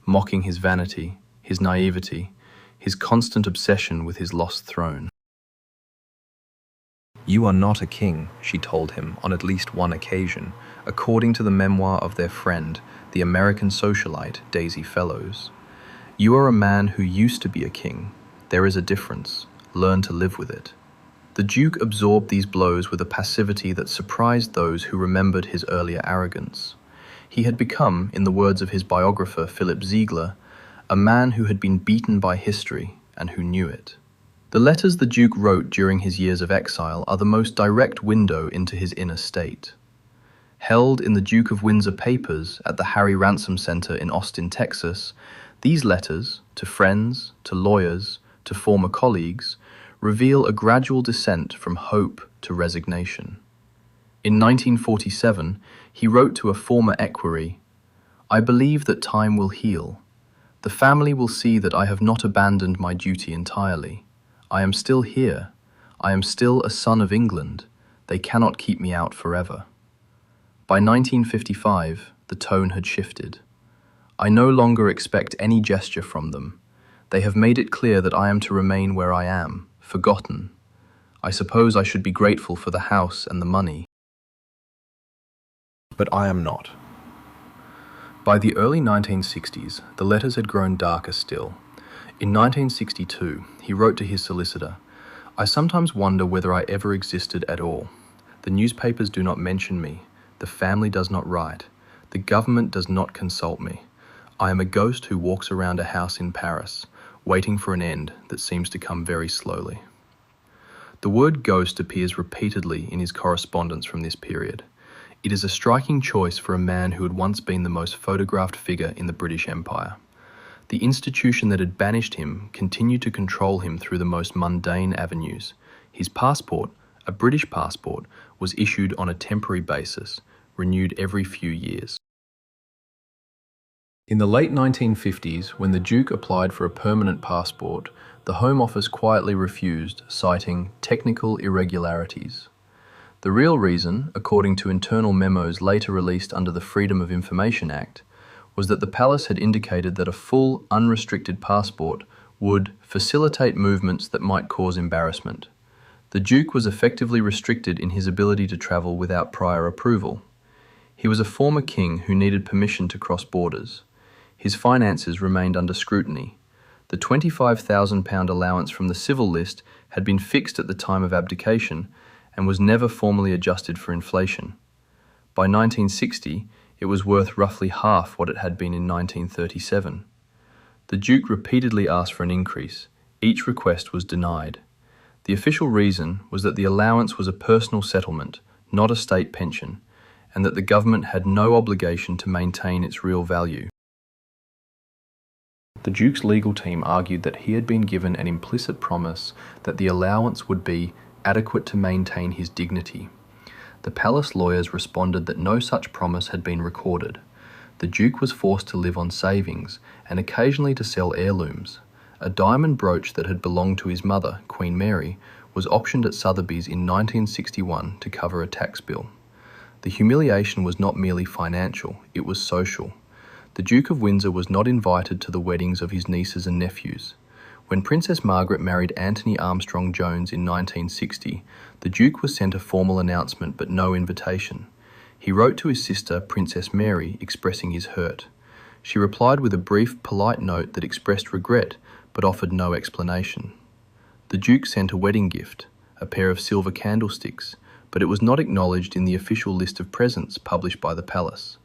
Speaker 1: mocking his vanity, his naivety, his constant obsession with his lost throne. "You are not a king," she told him on at least one occasion, according to the memoir of their friend, the American socialite Daisy Fellows. "You are a man who used to be a king. There is a difference. Learn to live with it." The Duke absorbed these blows with a passivity that surprised those who remembered his earlier arrogance. He had become, in the words of his biographer Philip Ziegler, a man who had been beaten by history and who knew it. The letters the Duke wrote during his years of exile are the most direct window into his inner state. Held in the Duke of Windsor papers at the Harry Ransom Center in Austin, Texas, these letters, to friends, to lawyers, to former colleagues, reveal a gradual descent from hope to resignation. In 1947, he wrote to a former equerry, "I believe that time will heal. The family will see that I have not abandoned my duty entirely. I am still here. I am still a son of England. They cannot keep me out forever." By 1955, the tone had shifted. "I no longer expect any gesture from them. They have made it clear that I am to remain where I am, forgotten. I suppose I should be grateful for the house and the money. But I am not." By the early 1960s, the letters had grown darker still. In 1962, he wrote to his solicitor, "I sometimes wonder whether I ever existed at all. The newspapers do not mention me. The family does not write. The government does not consult me. I am a ghost who walks around a house in Paris, waiting for an end that seems to come very slowly." The word ghost appears repeatedly in his correspondence from this period. It is a striking choice for a man who had once been the most photographed figure in the British Empire. The institution that had banished him continued to control him through the most mundane avenues. His passport, a British passport, was issued on a temporary basis, renewed every few years. In the late 1950s, when the Duke applied for a permanent passport, the Home Office quietly refused, citing technical irregularities. The real reason, according to internal memos later released under the Freedom of Information Act, was that the palace had indicated that a full, unrestricted passport would facilitate movements that might cause embarrassment. The Duke was effectively restricted in his ability to travel without prior approval. He was a former king who needed permission to cross borders. His finances remained under scrutiny. The £25,000 allowance from the civil list had been fixed at the time of abdication and was never formally adjusted for inflation. By 1960, it was worth roughly half what it had been in 1937. The Duke repeatedly asked for an increase. Each request was denied. The official reason was that the allowance was a personal settlement, not a state pension, and that the government had no obligation to maintain its real value. The Duke's legal team argued that he had been given an implicit promise that the allowance would be adequate to maintain his dignity. The palace lawyers responded that no such promise had been recorded. The Duke was forced to live on savings and occasionally to sell heirlooms. A diamond brooch that had belonged to his mother, Queen Mary, was auctioned at Sotheby's in 1961 to cover a tax bill. The humiliation was not merely financial, it was social. The Duke of Windsor was not invited to the weddings of his nieces and nephews. When Princess Margaret married Anthony Armstrong Jones in 1960, the Duke was sent a formal announcement but no invitation. He wrote to his sister, Princess Mary, expressing his hurt. She replied with a brief, polite note that expressed regret but offered no explanation. The Duke sent a wedding gift, a pair of silver candlesticks, but it was not acknowledged in the official list of presents published by the palace.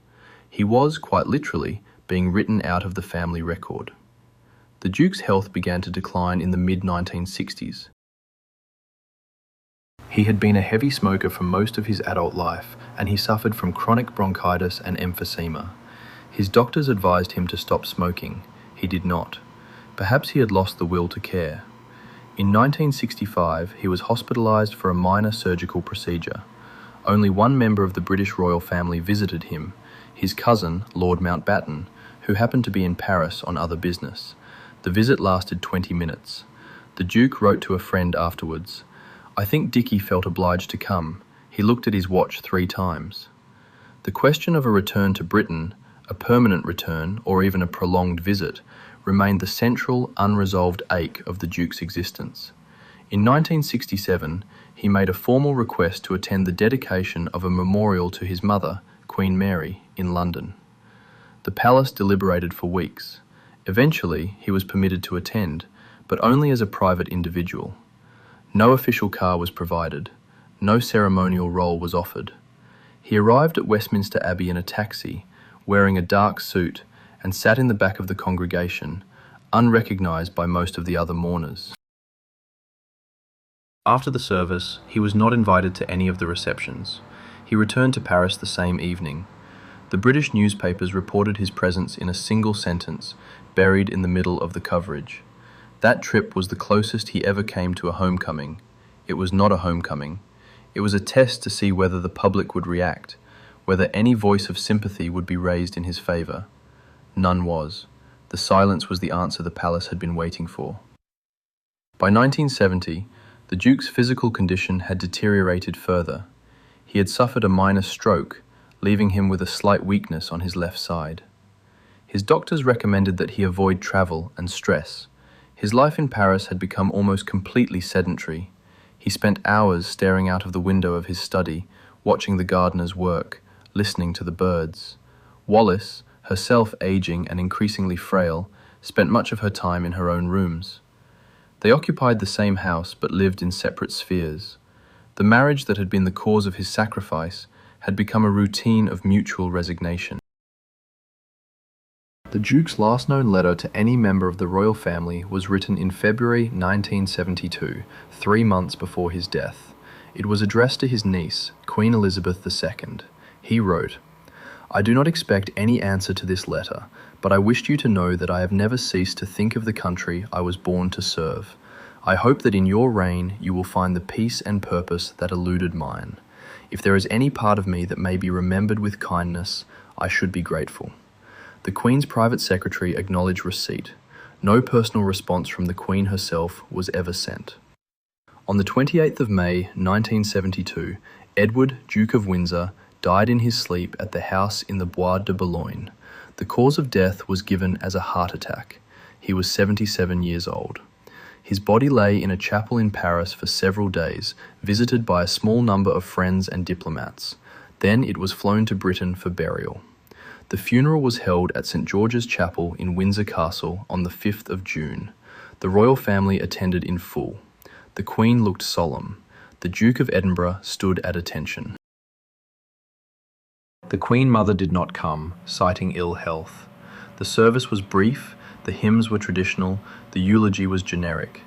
Speaker 1: He was, quite literally, being written out of the family record. The Duke's health began to decline in the mid-1960s. He had been a heavy smoker for most of his adult life, and he suffered from chronic bronchitis and emphysema. His doctors advised him to stop smoking. He did not. Perhaps he had lost the will to care. In 1965, he was hospitalised for a minor surgical procedure. Only one member of the British royal family visited him, his cousin, Lord Mountbatten, who happened to be in Paris on other business. The visit lasted 20 minutes. The Duke wrote to a friend afterwards, "I think Dickie felt obliged to come. He looked at his watch 3 times." The question of a return to Britain, a permanent return, or even a prolonged visit, remained the central, unresolved ache of the Duke's existence. In 1967, he made a formal request to attend the dedication of a memorial to his mother, Queen Mary, in London. The palace deliberated for weeks. Eventually, he was permitted to attend, but only as a private individual. No official car was provided. No ceremonial role was offered. He arrived at Westminster Abbey in a taxi, wearing a dark suit, and sat in the back of the congregation, unrecognised by most of the other mourners. After the service, he was not invited to any of the receptions. He returned to Paris the same evening. The British newspapers reported his presence in a single sentence, buried in the middle of the coverage. That trip was the closest he ever came to a homecoming. It was not a homecoming. It was a test to see whether the public would react, whether any voice of sympathy would be raised in his favour. None was. The silence was the answer the palace had been waiting for. By 1970, the Duke's physical condition had deteriorated further. He had suffered a minor stroke, leaving him with a slight weakness on his left side. His doctors recommended that he avoid travel and stress. His life in Paris had become almost completely sedentary. He spent hours staring out of the window of his study, watching the gardeners work, listening to the birds. Wallis, herself aging and increasingly frail, spent much of her time in her own rooms. They occupied the same house but lived in separate spheres. The marriage that had been the cause of his sacrifice had become a routine of mutual resignation. The Duke's last known letter to any member of the royal family was written in February 1972, 3 months before his death. It was addressed to his niece, Queen Elizabeth II. He wrote, "I do not expect any answer to this letter, but I wished you to know that I have never ceased to think of the country I was born to serve. I hope that in your reign you will find the peace and purpose that eluded mine. If there is any part of me that may be remembered with kindness, I should be grateful." The Queen's private secretary acknowledged receipt. No personal response from the Queen herself was ever sent. On the 28th of May 1972, Edward, Duke of Windsor, died in his sleep at the house in the Bois de Boulogne. The cause of death was given as a heart attack. He was 77 years old. His body lay in a chapel in Paris for several days, visited by a small number of friends and diplomats. Then it was flown to Britain for burial. The funeral was held at St. George's Chapel in Windsor Castle on the 5th of June. The royal family attended in full. The Queen looked solemn. The Duke of Edinburgh stood at attention. The Queen Mother did not come, citing ill health. The service was brief, the hymns were traditional, the eulogy was generic.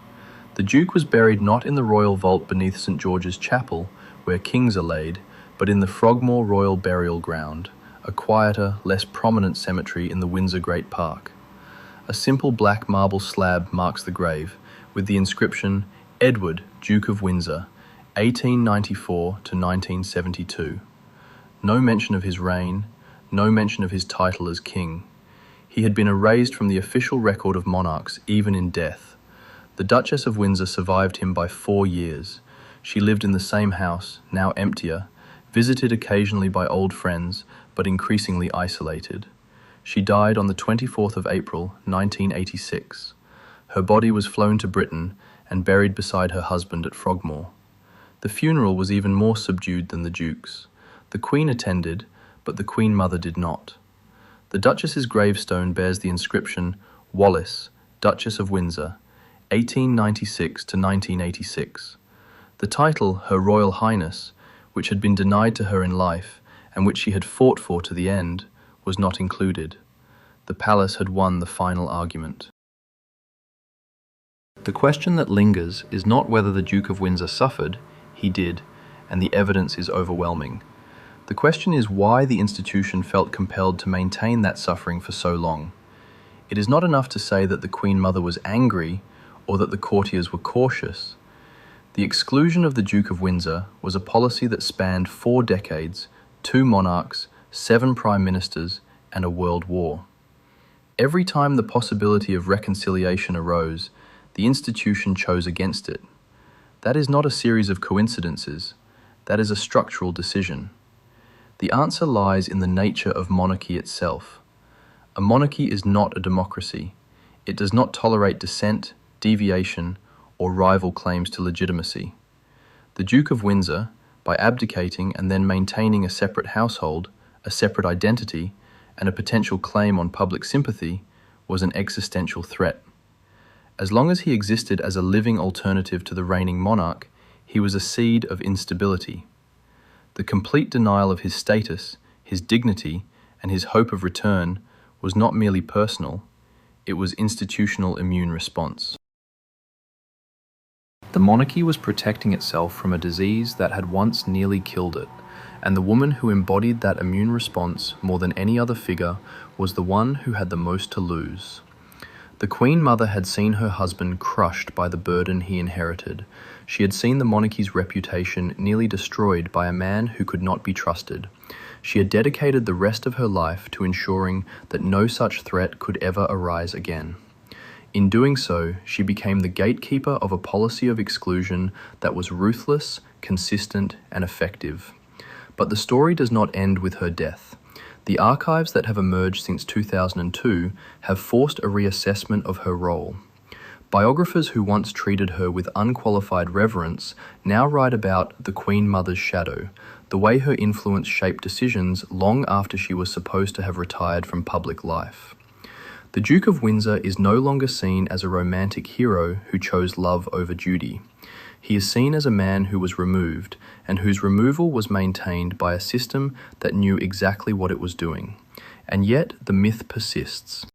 Speaker 1: The Duke was buried not in the royal vault beneath St. George's Chapel, where kings are laid, but in the Frogmore Royal Burial Ground, a quieter, less prominent cemetery in the Windsor Great Park. A simple black marble slab marks the grave, with the inscription, "Edward, Duke of Windsor, 1894 to 1972. No mention of his reign, no mention of his title as king. He had been erased from the official record of monarchs even in death. The Duchess of Windsor survived him by 4 years. She lived in the same house, now emptier, visited occasionally by old friends, but increasingly isolated. She died on the 24th of April, 1986. Her body was flown to Britain and buried beside her husband at Frogmore. The funeral was even more subdued than the Duke's. The Queen attended, but the Queen Mother did not. The Duchess's gravestone bears the inscription, "Wallis, Duchess of Windsor, 1896 to 1986. The title, Her Royal Highness, which had been denied to her in life, and which she had fought for to the end, was not included. The palace had won the final argument. The question that lingers is not whether the Duke of Windsor suffered. He did, and the evidence is overwhelming. The question is why the institution felt compelled to maintain that suffering for so long. It is not enough to say that the Queen Mother was angry or that the courtiers were cautious. The exclusion of the Duke of Windsor was a policy that spanned 4 decades, 2 monarchs, 7 prime ministers, and a world war. Every time the possibility of reconciliation arose, the institution chose against it. That is not a series of coincidences. That is a structural decision. The answer lies in the nature of monarchy itself. A monarchy is not a democracy. It does not tolerate dissent, deviation, or rival claims to legitimacy. The Duke of Windsor, by abdicating and then maintaining a separate household, a separate identity, and a potential claim on public sympathy, was an existential threat. As long as he existed as a living alternative to the reigning monarch, he was a seed of instability. The complete denial of his status, his dignity, and his hope of return was not merely personal, it was institutional immune response. The monarchy was protecting itself from a disease that had once nearly killed it, and the woman who embodied that immune response more than any other figure was the one who had the most to lose. The Queen Mother had seen her husband crushed by the burden he inherited. She had seen the monarchy's reputation nearly destroyed by a man who could not be trusted. She had dedicated the rest of her life to ensuring that no such threat could ever arise again. In doing so, she became the gatekeeper of a policy of exclusion that was ruthless, consistent, and effective. But the story does not end with her death. The archives that have emerged since 2002 have forced a reassessment of her role. Biographers who once treated her with unqualified reverence now write about the Queen Mother's shadow, the way her influence shaped decisions long after she was supposed to have retired from public life. The Duke of Windsor is no longer seen as a romantic hero who chose love over duty. He is seen as a man who was removed, and whose removal was maintained by a system that knew exactly what it was doing. And yet the myth persists.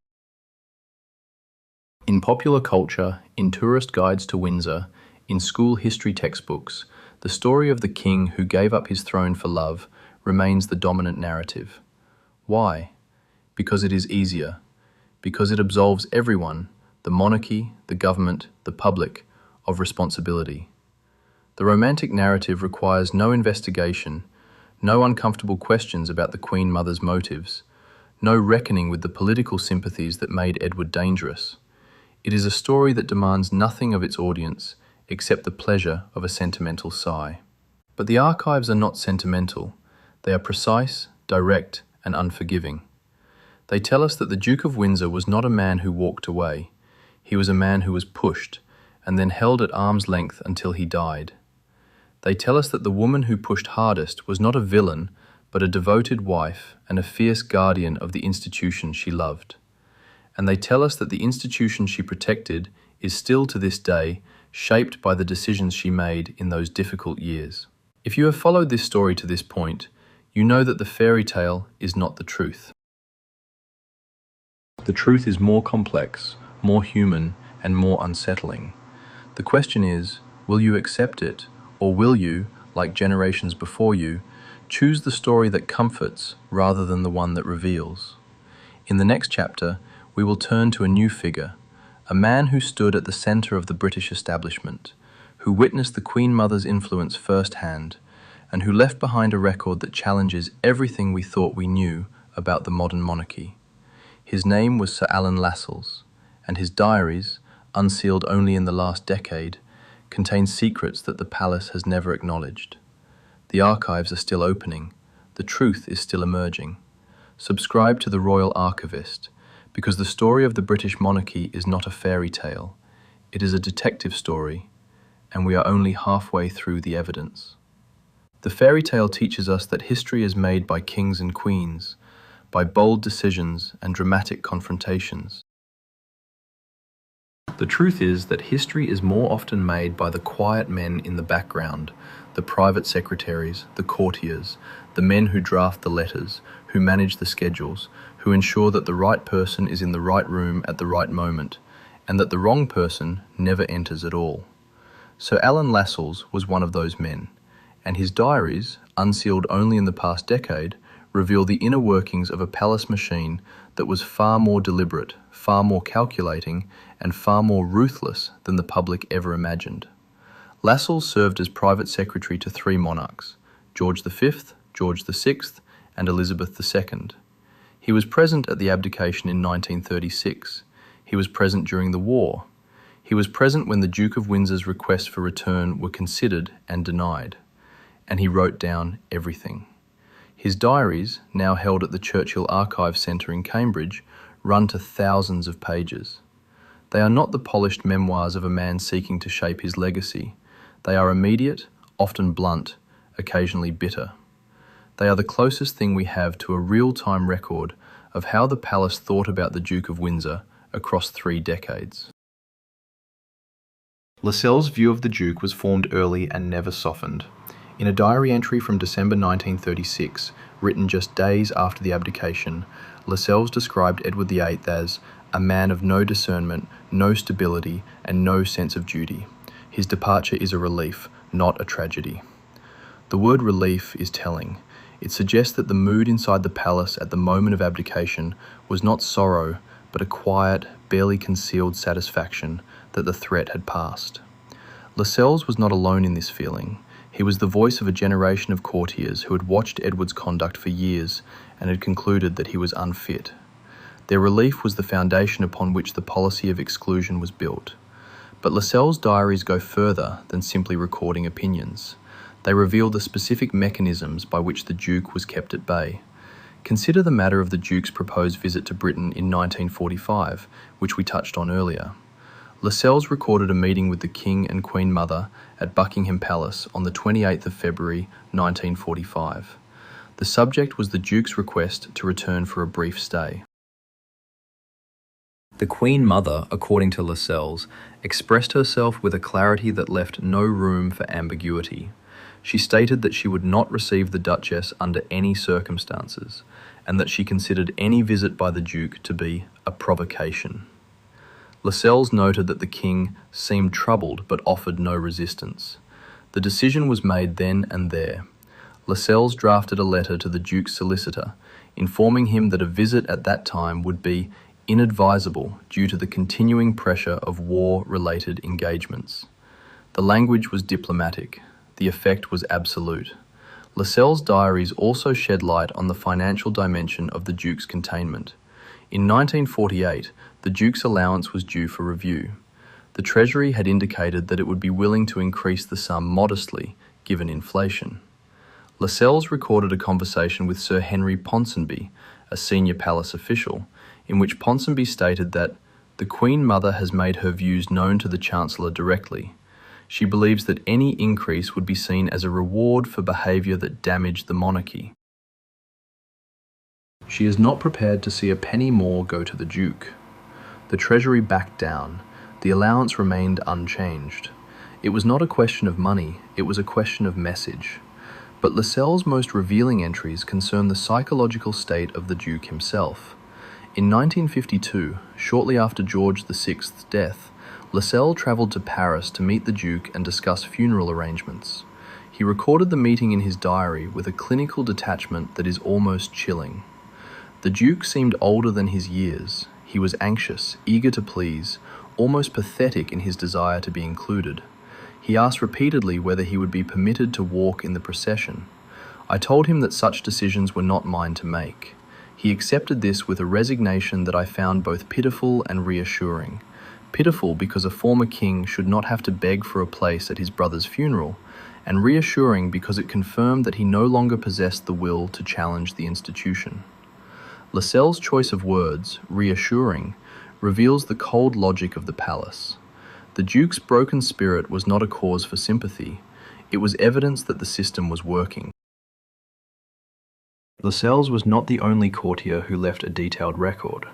Speaker 1: In popular culture, in tourist guides to Windsor, in school history textbooks, the story of the king who gave up his throne for love remains the dominant narrative. Why? Because it is easier. Because it absolves everyone, the monarchy, the government, the public, of responsibility. The romantic narrative requires no investigation, no uncomfortable questions about the Queen Mother's motives, no reckoning with the political sympathies that made Edward dangerous. It is a story that demands nothing of its audience except the pleasure of a sentimental sigh. But the archives are not sentimental. They are precise, direct, and unforgiving. They tell us that the Duke of Windsor was not a man who walked away. He was a man who was pushed and then held at arm's length until he died. They tell us that the woman who pushed hardest was not a villain, but a devoted wife and a fierce guardian of the institution she loved. And they tell us that the institution she protected is still to this day shaped by the decisions she made in those difficult years. If you have followed this story to this point, you know that the fairy tale is not the truth. The truth is more complex, more human, and more unsettling. The question is, will you accept it, or will you, like generations before you, choose the story that comforts rather than the one that reveals? In the next chapter, we will turn to a new figure, a man who stood at the centre of the British establishment, who witnessed the Queen Mother's influence firsthand, and who left behind a record that challenges everything we thought we knew about the modern monarchy. His name was Sir Alan Lascelles, and his diaries, unsealed only in the last decade, contain secrets that the palace has never acknowledged. The archives are still opening. The truth is still emerging. Subscribe to the Royal Archivist, because the story of the British monarchy is not a fairy tale. It is a detective story, and we are only halfway through the evidence. The fairy tale teaches us that history is made by kings and queens, by bold decisions and dramatic confrontations. The truth is that history is more often made by the quiet men in the background, the private secretaries, the courtiers, the men who draft the letters, who manage the schedules, who ensure that the right person is in the right room at the right moment, and that the wrong person never enters at all. Sir Alan Lascelles was one of those men, and his diaries, unsealed only in the past decade, reveal the inner workings of a palace machine that was far more deliberate, far more calculating, and far more ruthless than the public ever imagined. Lascelles served as private secretary to three monarchs, George V, George VI, and Elizabeth II. He was present at the abdication in 1936. He was present during the war. He was present when the Duke of Windsor's requests for return were considered and denied. And he wrote down everything. His diaries, now held at the Churchill Archive Centre in Cambridge, run to thousands of pages. They are not the polished memoirs of a man seeking to shape his legacy. They are immediate, often blunt, occasionally bitter. They are the closest thing we have to a real-time record of how the palace thought about the Duke of Windsor across 3 decades. Lascelles' view of the Duke was formed early and never softened. In a diary entry from December 1936, written just days after the abdication, Lascelles described Edward VIII as a man of no discernment, no stability, and no sense of duty. His departure is a relief, not a tragedy. The word relief is telling. It suggests that the mood inside the palace at the moment of abdication was not sorrow, but a quiet, barely concealed satisfaction that the threat had passed. Lascelles was not alone in this feeling. He was the voice of a generation of courtiers who had watched Edward's conduct for years and had concluded that he was unfit. Their relief was the foundation upon which the policy of exclusion was built. But Lascelles' diaries go further than simply recording opinions. They reveal the specific mechanisms by which the Duke was kept at bay. Consider the matter of the Duke's proposed visit to Britain in 1945, which we touched on earlier. Lascelles recorded a meeting with the King and Queen Mother at Buckingham Palace on the 28th of February 1945. The subject was the Duke's request to return for a brief stay. The Queen Mother, according to Lascelles, expressed herself with a clarity that left no room for ambiguity. She stated that she would not receive the Duchess under any circumstances, and that she considered any visit by the Duke to be a provocation. Lascelles noted that the king seemed troubled but offered no resistance. The decision was made then and there. Lascelles drafted a letter to the Duke's solicitor, informing him that a visit at that time would be inadvisable due to the continuing pressure of war-related engagements. The language was diplomatic. The effect was absolute. Lascelles' diaries also shed light on the financial dimension of the Duke's containment. In 1948, the Duke's allowance was due for review. The Treasury had indicated that it would be willing to increase the sum modestly, given inflation. Lascelles recorded a conversation with Sir Henry Ponsonby, a senior palace official, in which Ponsonby stated that the Queen Mother has made her views known to the Chancellor directly. She believes that any increase would be seen as a reward for behaviour that damaged the monarchy. She is not prepared to see a penny more go to the Duke. The Treasury backed down. The allowance remained unchanged. It was not a question of money, it was a question of message. But Lascelles' most revealing entries concern the psychological state of the Duke himself. In 1952, shortly after George VI's death, Lascelles travelled to Paris to meet the Duke and discuss funeral arrangements. He recorded the meeting in his diary with a clinical detachment that is almost chilling. The Duke seemed older than his years. He was anxious, eager to please, almost pathetic in his desire to be included. He asked repeatedly whether he would be permitted to walk in the procession. I told him that such decisions were not mine to make. He accepted this with a resignation that I found both pitiful and reassuring. Pitiful because a former king should not have to beg for a place at his brother's funeral, and reassuring because it confirmed that he no longer possessed the will to challenge the institution. Lascelles' choice of words, reassuring, reveals the cold logic of the palace. The Duke's broken spirit was not a cause for sympathy. It was evidence that the system was working. Lascelles was not the only courtier who left a detailed record.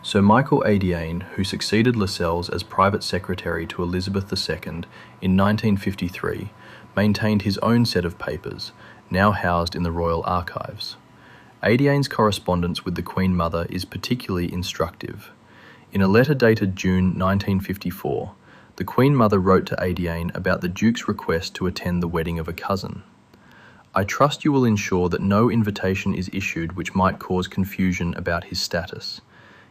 Speaker 1: Sir Michael Adiane, who succeeded Lascelles as private secretary to Elizabeth II in 1953, maintained his own set of papers, now housed in the Royal Archives. Adiane's correspondence with the Queen Mother is particularly instructive. In a letter dated June 1954, the Queen Mother wrote to Adiane about the Duke's request to attend the wedding of a cousin. I trust you will ensure that no invitation is issued which might cause confusion about his status.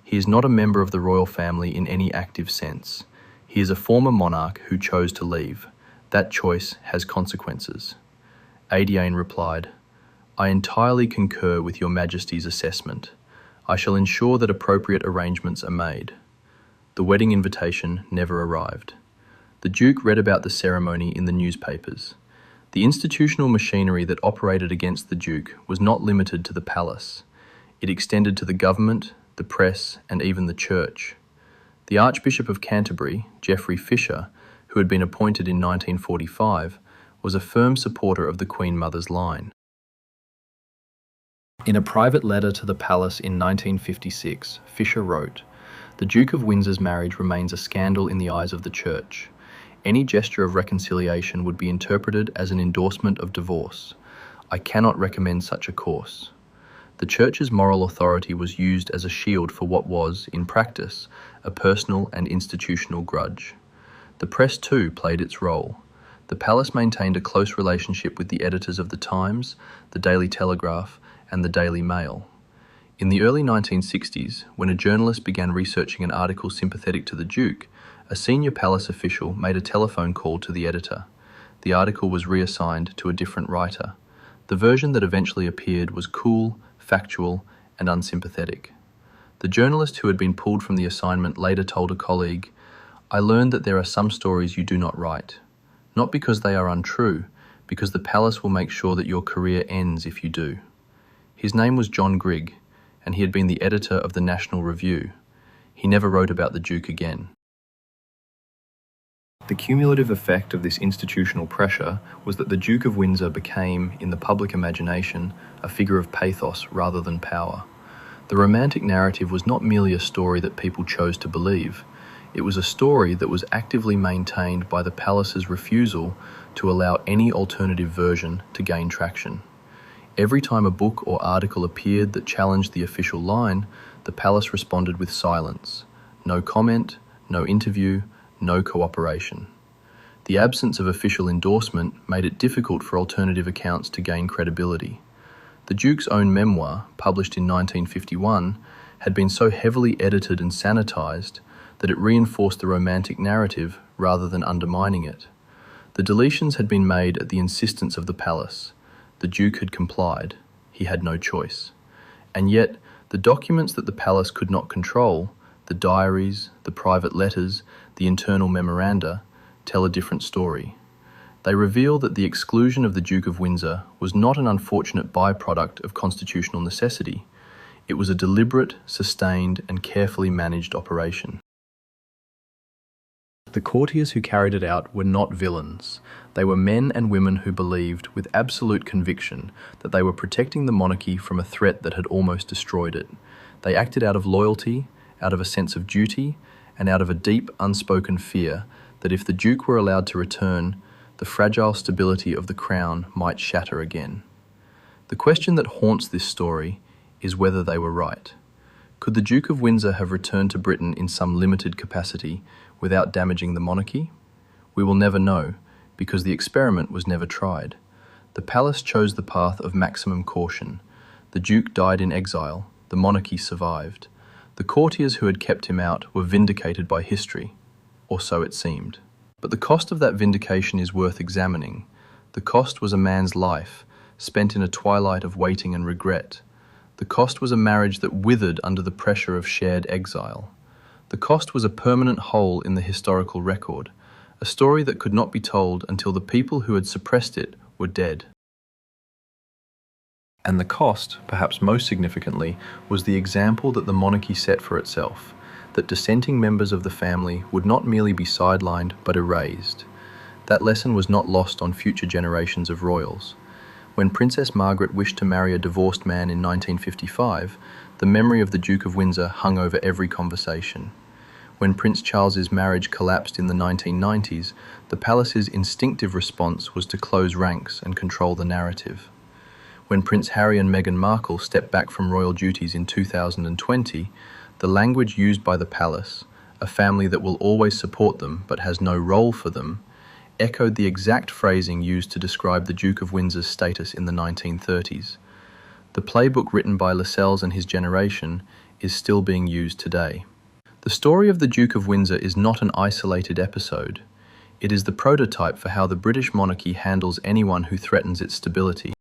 Speaker 1: He is not a member of the royal family in any active sense. He is a former monarch who chose to leave. That choice has consequences. Adiane replied, I entirely concur with your Majesty's assessment. I shall ensure that appropriate arrangements are made. The wedding invitation never arrived. The Duke read about the ceremony in the newspapers. The institutional machinery that operated against the Duke was not limited to the palace. It extended to the government, the press, and even the church. The Archbishop of Canterbury, Geoffrey Fisher, who had been appointed in 1945, was a firm supporter of the Queen Mother's line. In a private letter to the palace in 1956, Fisher wrote, The Duke of Windsor's marriage remains a scandal in the eyes of the Church. Any gesture of reconciliation would be interpreted as an endorsement of divorce. I cannot recommend such a course. The Church's moral authority was used as a shield for what was, in practice, a personal and institutional grudge. The press too played its role. The palace maintained a close relationship with the editors of the Times, the Daily Telegraph, and the Daily Mail. In the early 1960s, when a journalist began researching an article sympathetic to the Duke, a senior palace official made a telephone call to the editor. The article was reassigned to a different writer. The version that eventually appeared was cool, factual, and unsympathetic. The journalist who had been pulled from the assignment later told a colleague, I learned that there are some stories you do not write. Not because they are untrue, because the palace will make sure that your career ends if you do. His name was John Grigg, and he had been the editor of the National Review. He never wrote about the Duke again. The cumulative effect of this institutional pressure was that the Duke of Windsor became, in the public imagination, a figure of pathos rather than power. The romantic narrative was not merely a story that people chose to believe. It was a story that was actively maintained by the palace's refusal to allow any alternative version to gain traction. Every time a book or article appeared that challenged the official line, the palace responded with silence. No comment, no interview, no cooperation. The absence of official endorsement made it difficult for alternative accounts to gain credibility. The Duke's own memoir, published in 1951, had been so heavily edited and sanitized that it reinforced the romantic narrative rather than undermining it. The deletions had been made at the insistence of the palace. The Duke had complied. He had no choice. And yet, the documents that the palace could not control, the diaries, the private letters, the internal memoranda, tell a different story. They reveal that the exclusion of the Duke of Windsor was not an unfortunate byproduct of constitutional necessity. It was a deliberate, sustained, and carefully managed operation. The courtiers who carried it out were not villains. They were men and women who believed, with absolute conviction, that they were protecting the monarchy from a threat that had almost destroyed it. They acted out of loyalty, out of a sense of duty, and out of a deep, unspoken fear that if the Duke were allowed to return, the fragile stability of the crown might shatter again. The question that haunts this story is whether they were right. Could the Duke of Windsor have returned to Britain in some limited capacity without damaging the monarchy? We will never know, because the experiment was never tried. The palace chose the path of maximum caution. The Duke died in exile. The monarchy survived. The courtiers who had kept him out were vindicated by history, or so it seemed. But the cost of that vindication is worth examining. The cost was a man's life, spent in a twilight of waiting and regret. The cost was a marriage that withered under the pressure of shared exile. The cost was a permanent hole in the historical record, a story that could not be told until the people who had suppressed it were dead. And the cost, perhaps most significantly, was the example that the monarchy set for itself, that dissenting members of the family would not merely be sidelined but erased. That lesson was not lost on future generations of royals. When Princess Margaret wished to marry a divorced man in 1955, the memory of the Duke of Windsor hung over every conversation. When Prince Charles's marriage collapsed in the 1990s, the palace's instinctive response was to close ranks and control the narrative. When Prince Harry and Meghan Markle stepped back from royal duties in 2020, the language used by the palace, a family that will always support them but has no role for them, echoed the exact phrasing used to describe the Duke of Windsor's status in the 1930s. The playbook written by Lascelles and his generation is still being used today. The story of the Duke of Windsor is not an isolated episode. It is the prototype for how the British monarchy handles anyone who threatens its stability.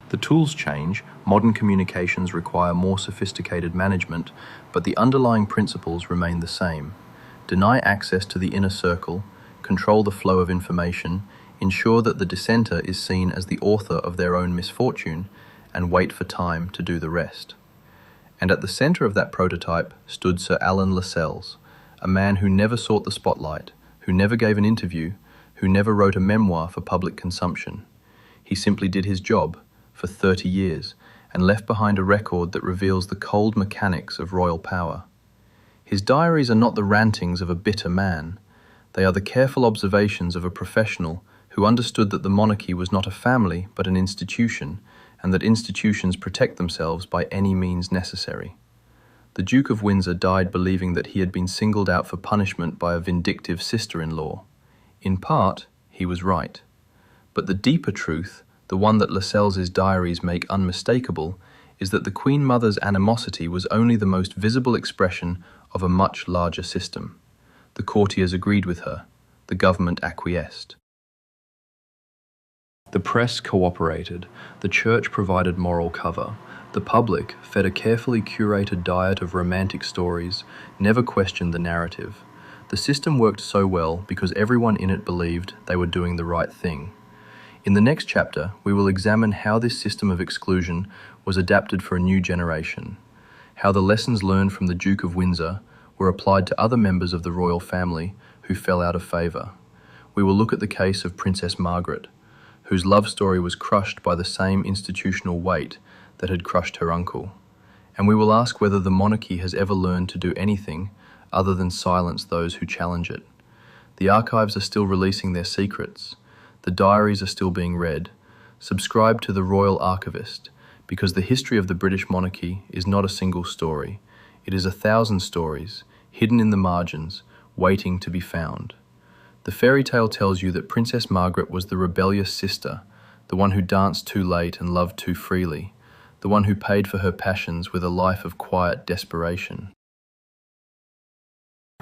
Speaker 1: The tools change, modern communications require more sophisticated management, but the underlying principles remain the same. Deny access to the inner circle, control the flow of information, ensure that the dissenter is seen as the author of their own misfortune, and wait for time to do the rest. And at the center of that prototype stood Sir Alan Lascelles, a man who never sought the spotlight, who never gave an interview, who never wrote a memoir for public consumption. He simply did his job for 30 years and left behind a record that reveals the cold mechanics of royal power. His diaries are not the rantings of a bitter man. They are the careful observations of a professional who understood that the monarchy was not a family but an institution, and that institutions protect themselves by any means necessary. The Duke of Windsor died believing that he had been singled out for punishment by a vindictive sister-in-law. In part, he was right. But the deeper truth, the one that Lascelles' diaries make unmistakable, is that the Queen Mother's animosity was only the most visible expression of a much larger system. The courtiers agreed with her. The government acquiesced. The press cooperated. The church provided moral cover. The public, fed a carefully curated diet of romantic stories, never questioned the narrative. The system worked so well because everyone in it believed they were doing the right thing. In the next chapter, we will examine how this system of exclusion was adapted for a new generation, how the lessons learned from the Duke of Windsor were applied to other members of the royal family who fell out of favour. We will look at the case of Princess Margaret, whose love story was crushed by the same institutional weight that had crushed her uncle. And we will ask whether the monarchy has ever learned to do anything other than silence those who challenge it. The archives are still releasing their secrets. The diaries are still being read. Subscribe to the Royal Archivist, because the history of the British monarchy is not a single story. It is 1,000 stories, hidden in the margins, waiting to be found. The fairy tale tells you that Princess Margaret was the rebellious sister, the one who danced too late and loved too freely, the one who paid for her passions with a life of quiet desperation.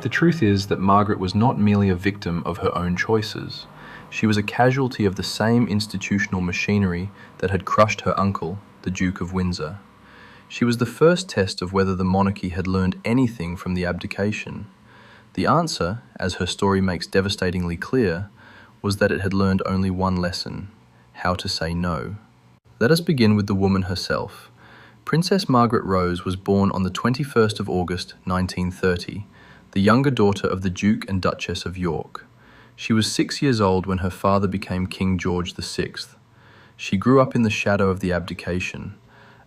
Speaker 1: The truth is that Margaret was not merely a victim of her own choices. She was a casualty of the same institutional machinery that had crushed her uncle, the Duke of Windsor. She was the first test of whether the monarchy had learned anything from the abdication. The answer, as her story makes devastatingly clear, was that it had learned only one lesson: how to say no. Let us begin with the woman herself. Princess Margaret Rose was born on the 21st of August, 1930, the younger daughter of the Duke and Duchess of York. She was 6 years old when her father became King George VI. She grew up in the shadow of the abdication,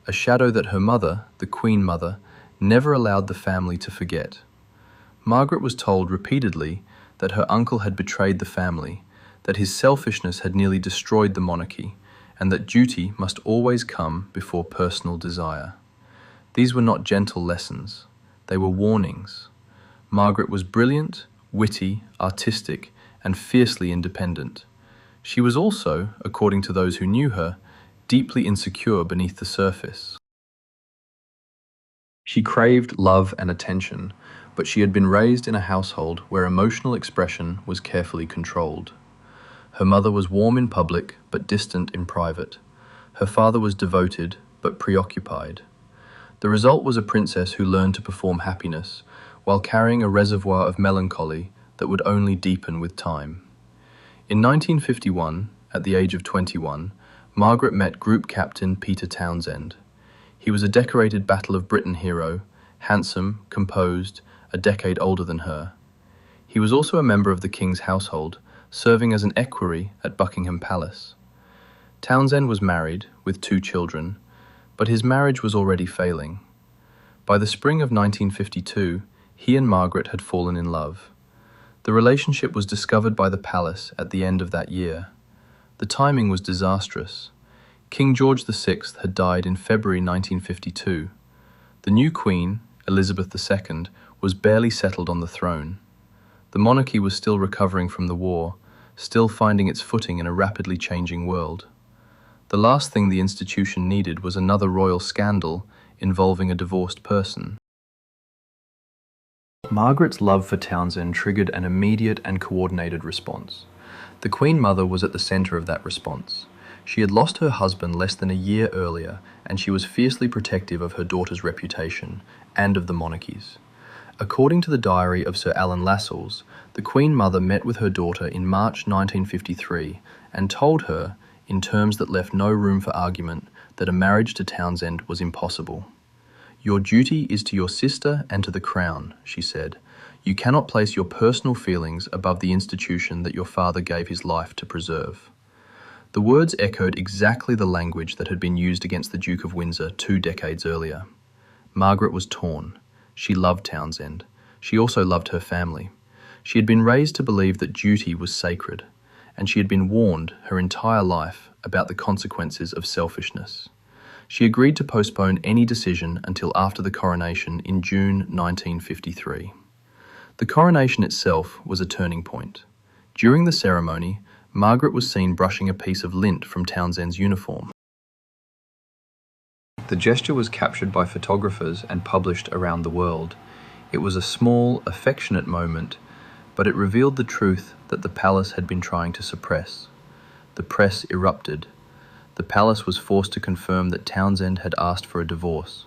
Speaker 1: a shadow that her mother, the Queen Mother, never allowed the family to forget. Margaret was told repeatedly that her uncle had betrayed the family, that his selfishness had nearly destroyed the monarchy, and that duty must always come before personal desire. These were not gentle lessons, they were warnings. Margaret was brilliant, witty, artistic, and fiercely independent. She was also, according to those who knew her, deeply insecure beneath the surface. She craved love and attention, but she had been raised in a household where emotional expression was carefully controlled. Her mother was warm in public, but distant in private. Her father was devoted, but preoccupied. The result was a princess who learned to perform happiness, while carrying a reservoir of melancholy that would only deepen with time. In 1951, at the age of 21, Margaret met Group Captain Peter Townsend. He was a decorated Battle of Britain hero, handsome, composed, a decade older than her. He was also a member of the King's household, serving as an equerry at Buckingham Palace. Townsend was married, with 2 children, but his marriage was already failing. By the spring of 1952, he and Margaret had fallen in love. The relationship was discovered by the palace at the end of that year. The timing was disastrous. King George VI had died in February 1952. The new queen, Elizabeth II, was barely settled on the throne. The monarchy was still recovering from the war, still finding its footing in a rapidly changing world. The last thing the institution needed was another royal scandal involving a divorced person. Margaret's love for Townsend triggered an immediate and coordinated response. The Queen Mother was at the centre of that response. She had lost her husband less than a year earlier, and she was fiercely protective of her daughter's reputation and of the monarchy's. According to the diary of Sir Alan Lascelles, the Queen Mother met with her daughter in March 1953 and told her, in terms that left no room for argument, that a marriage to Townsend was impossible. "Your duty is to your sister and to the crown," she said. "You cannot place your personal feelings above the institution that your father gave his life to preserve." The words echoed exactly the language that had been used against the Duke of Windsor 2 decades earlier. Margaret was torn. She loved Townsend. She also loved her family. She had been raised to believe that duty was sacred, and she had been warned her entire life about the consequences of selfishness. She agreed to postpone any decision until after the coronation in June 1953. The coronation itself was a turning point. During the ceremony, Margaret was seen brushing a piece of lint from Townsend's uniform. The gesture was captured by photographers and published around the world. It was a small, affectionate moment, but it revealed the truth that the palace had been trying to suppress. The press erupted. The palace was forced to confirm that Townsend had asked for a divorce.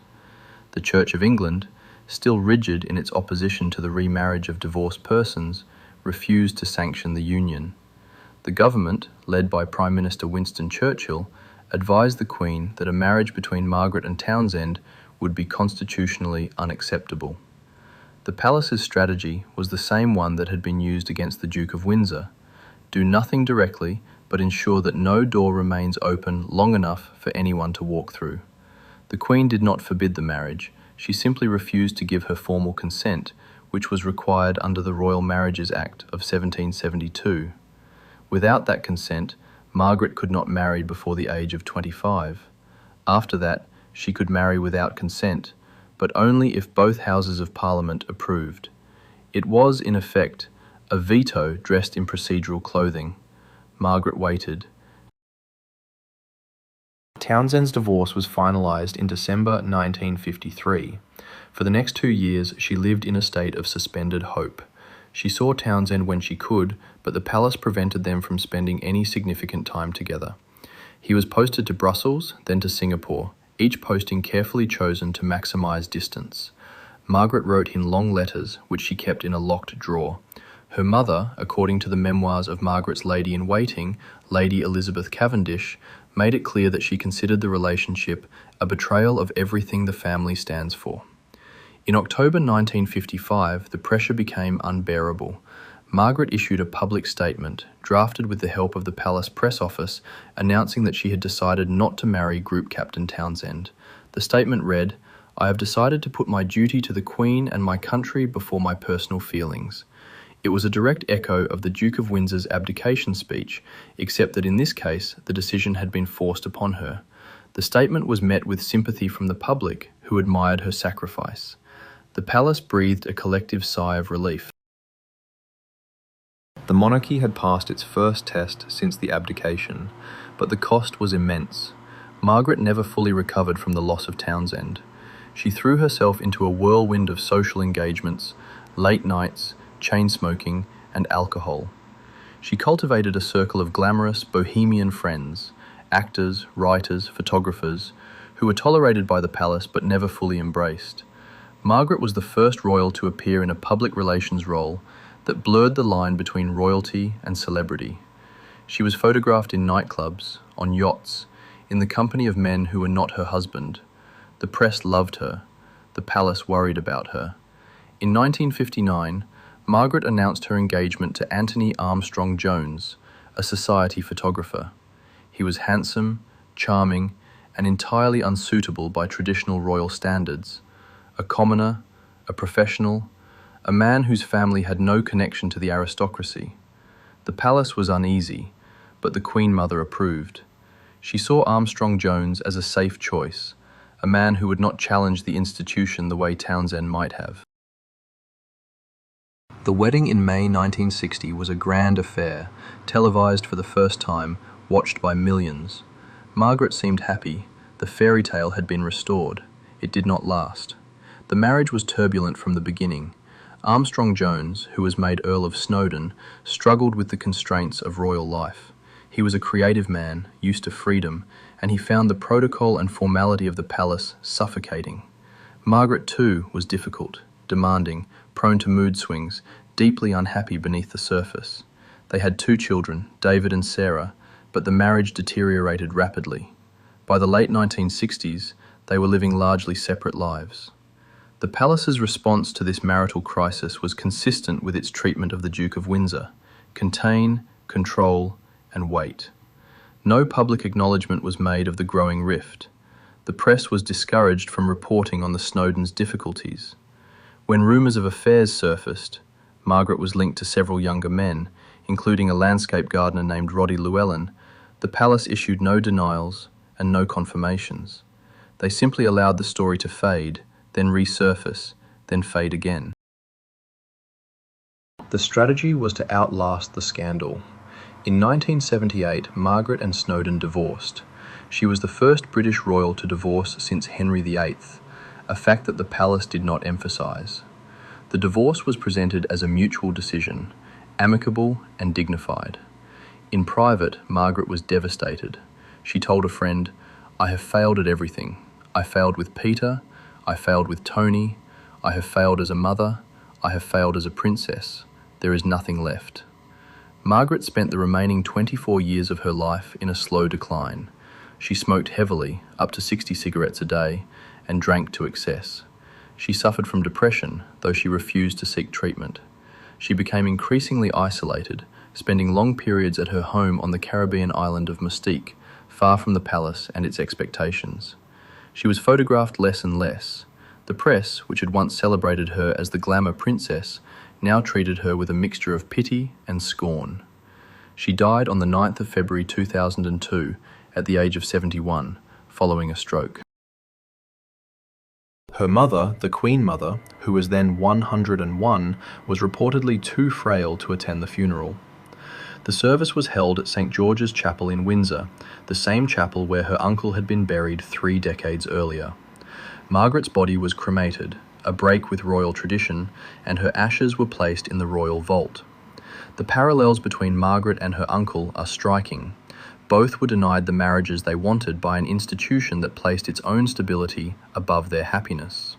Speaker 1: The Church of England, still rigid in its opposition to the remarriage of divorced persons, refused to sanction the union. The government, led by Prime Minister Winston Churchill, advised the Queen that a marriage between Margaret and Townsend would be constitutionally unacceptable. The palace's strategy was the same one that had been used against the Duke of Windsor: do nothing directly, but ensure that no door remains open long enough for anyone to walk through. The Queen did not forbid the marriage, she simply refused to give her formal consent, which was required under the Royal Marriages Act of 1772. Without that consent, Margaret could not marry before the age of 25. After that, she could marry without consent, but only if both Houses of Parliament approved. It was, in effect, a veto dressed in procedural clothing. Margaret waited. Townsend's divorce was finalised in December 1953. For the next 2 years, she lived in a state of suspended hope. She saw Townsend when she could, but the palace prevented them from spending any significant time together. He was posted to Brussels, then to Singapore, each posting carefully chosen to maximise distance. Margaret wrote him long letters, which she kept in a locked drawer. Her mother, according to the memoirs of Margaret's lady-in-waiting, Lady Elizabeth Cavendish, made it clear that she considered the relationship a betrayal of everything the family stands for. In October 1955, the pressure became unbearable. Margaret issued a public statement, drafted with the help of the Palace Press Office, announcing that she had decided not to marry Group Captain Townsend. The statement read, "I have decided to put my duty to the Queen and my country before my personal feelings." It was a direct echo of the Duke of Windsor's abdication speech, except that in this case, the decision had been forced upon her. The statement was met with sympathy from the public, who admired her sacrifice. The palace breathed a collective sigh of relief. The monarchy had passed its first test since the abdication, but the cost was immense. Margaret never fully recovered from the loss of Townsend. She threw herself into a whirlwind of social engagements, late nights, chain smoking, and alcohol. She cultivated a circle of glamorous, bohemian friends, actors, writers, photographers, who were tolerated by the palace but never fully embraced. Margaret was the first royal to appear in a public relations role that blurred the line between royalty and celebrity. She was photographed in nightclubs, on yachts, in the company of men who were not her husband. The press loved her. The palace worried about her. In 1959, Margaret announced her engagement to Anthony Armstrong Jones, a society photographer. He was handsome, charming, and entirely unsuitable by traditional royal standards. A commoner, a professional, a man whose family had no connection to the aristocracy. The palace was uneasy, but the Queen Mother approved. She saw Armstrong Jones as a safe choice, a man who would not challenge the institution the way Townsend might have. The wedding in May 1960 was a grand affair, televised for the first time, watched by millions. Margaret seemed happy. The fairy tale had been restored. It did not last. The marriage was turbulent from the beginning. Armstrong Jones, who was made Earl of Snowdon, struggled with the constraints of royal life. He was a creative man, used to freedom, and he found the protocol and formality of the palace suffocating. Margaret, too, was difficult, demanding, prone to mood swings, deeply unhappy beneath the surface. They had 2 children, David and Sarah, but the marriage deteriorated rapidly. By the late 1960s, they were living largely separate lives. The palace's response to this marital crisis was consistent with its treatment of the Duke of Windsor: contain, control, and wait. No public acknowledgement was made of the growing rift. The press was discouraged from reporting on the Snowdons' difficulties. When rumours of affairs surfaced, Margaret was linked to several younger men, including a landscape gardener named Roddy Llewellyn. The palace issued no denials and no confirmations. They simply allowed the story to fade, then resurface, then fade again. The strategy was to outlast the scandal. In 1978, Margaret and Snowdon divorced. She was the first British royal to divorce since Henry VIII, a fact that the palace did not emphasise. The divorce was presented as a mutual decision, amicable and dignified. In private, Margaret was devastated. She told a friend, "I have failed at everything. I failed with Peter, I failed with Tony, I have failed as a mother, I have failed as a princess. There is nothing left." Margaret spent the remaining 24 years of her life in a slow decline. She smoked heavily, up to 60 cigarettes a day, and drank to excess. She suffered from depression, though she refused to seek treatment. She became increasingly isolated, spending long periods at her home on the Caribbean island of Mustique, far from the palace and its expectations. She was photographed less and less. The press, which had once celebrated her as the glamour princess, now treated her with a mixture of pity and scorn. She died on the 9th of February 2002 at the age of 71, following a stroke. Her mother, the Queen Mother, who was then 101, was reportedly too frail to attend the funeral. The service was held at St. George's Chapel in Windsor, the same chapel where her uncle had been buried 3 decades earlier. Margaret's body was cremated, a break with royal tradition, and her ashes were placed in the royal vault. The parallels between Margaret and her uncle are striking. Both were denied the marriages they wanted by an institution that placed its own stability above their happiness.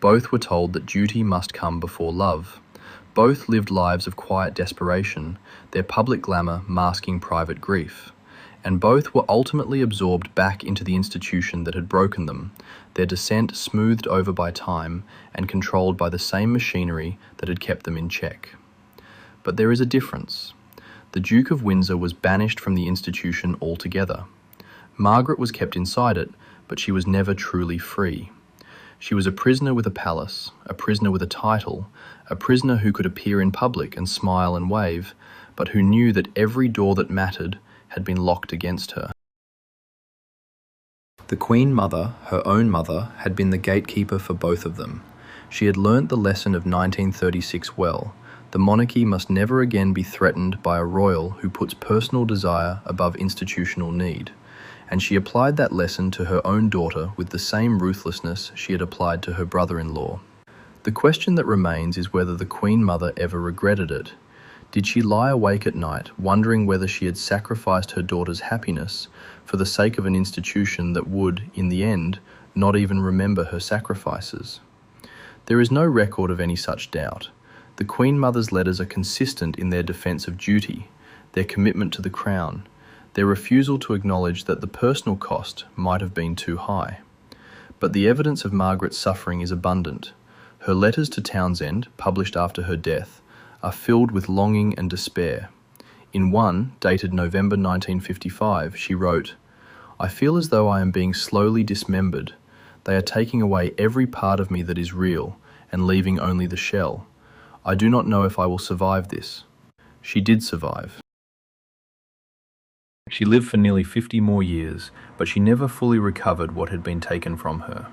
Speaker 1: Both were told that duty must come before love. Both lived lives of quiet desperation, their public glamour masking private grief. And both were ultimately absorbed back into the institution that had broken them, their descent smoothed over by time and controlled by the same machinery that had kept them in check. But there is a difference. The Duke of Windsor was banished from the institution altogether. Margaret was kept inside it, but she was never truly free. She was a prisoner with a palace, a prisoner with a title, a prisoner who could appear in public and smile and wave, but who knew that every door that mattered had been locked against her. The Queen Mother, her own mother, had been the gatekeeper for both of them. She had learnt the lesson of 1936 well. The monarchy must never again be threatened by a royal who puts personal desire above institutional need. And she applied that lesson to her own daughter with the same ruthlessness she had applied to her brother-in-law. The question that remains is whether the Queen Mother ever regretted it. Did she lie awake at night, wondering whether she had sacrificed her daughter's happiness for the sake of an institution that would, in the end, not even remember her sacrifices? There is no record of any such doubt. The Queen Mother's letters are consistent in their defence of duty, their commitment to the crown, their refusal to acknowledge that the personal cost might have been too high. But the evidence of Margaret's suffering is abundant. Her letters to Townshend, published after her death, are filled with longing and despair. In one, dated November 1955, she wrote, "I feel as though I am being slowly dismembered. They are taking away every part of me that is real, and leaving only the shell. I do not know if I will survive this." She did survive. She lived for nearly 50 more years, but she never fully recovered what had been taken from her.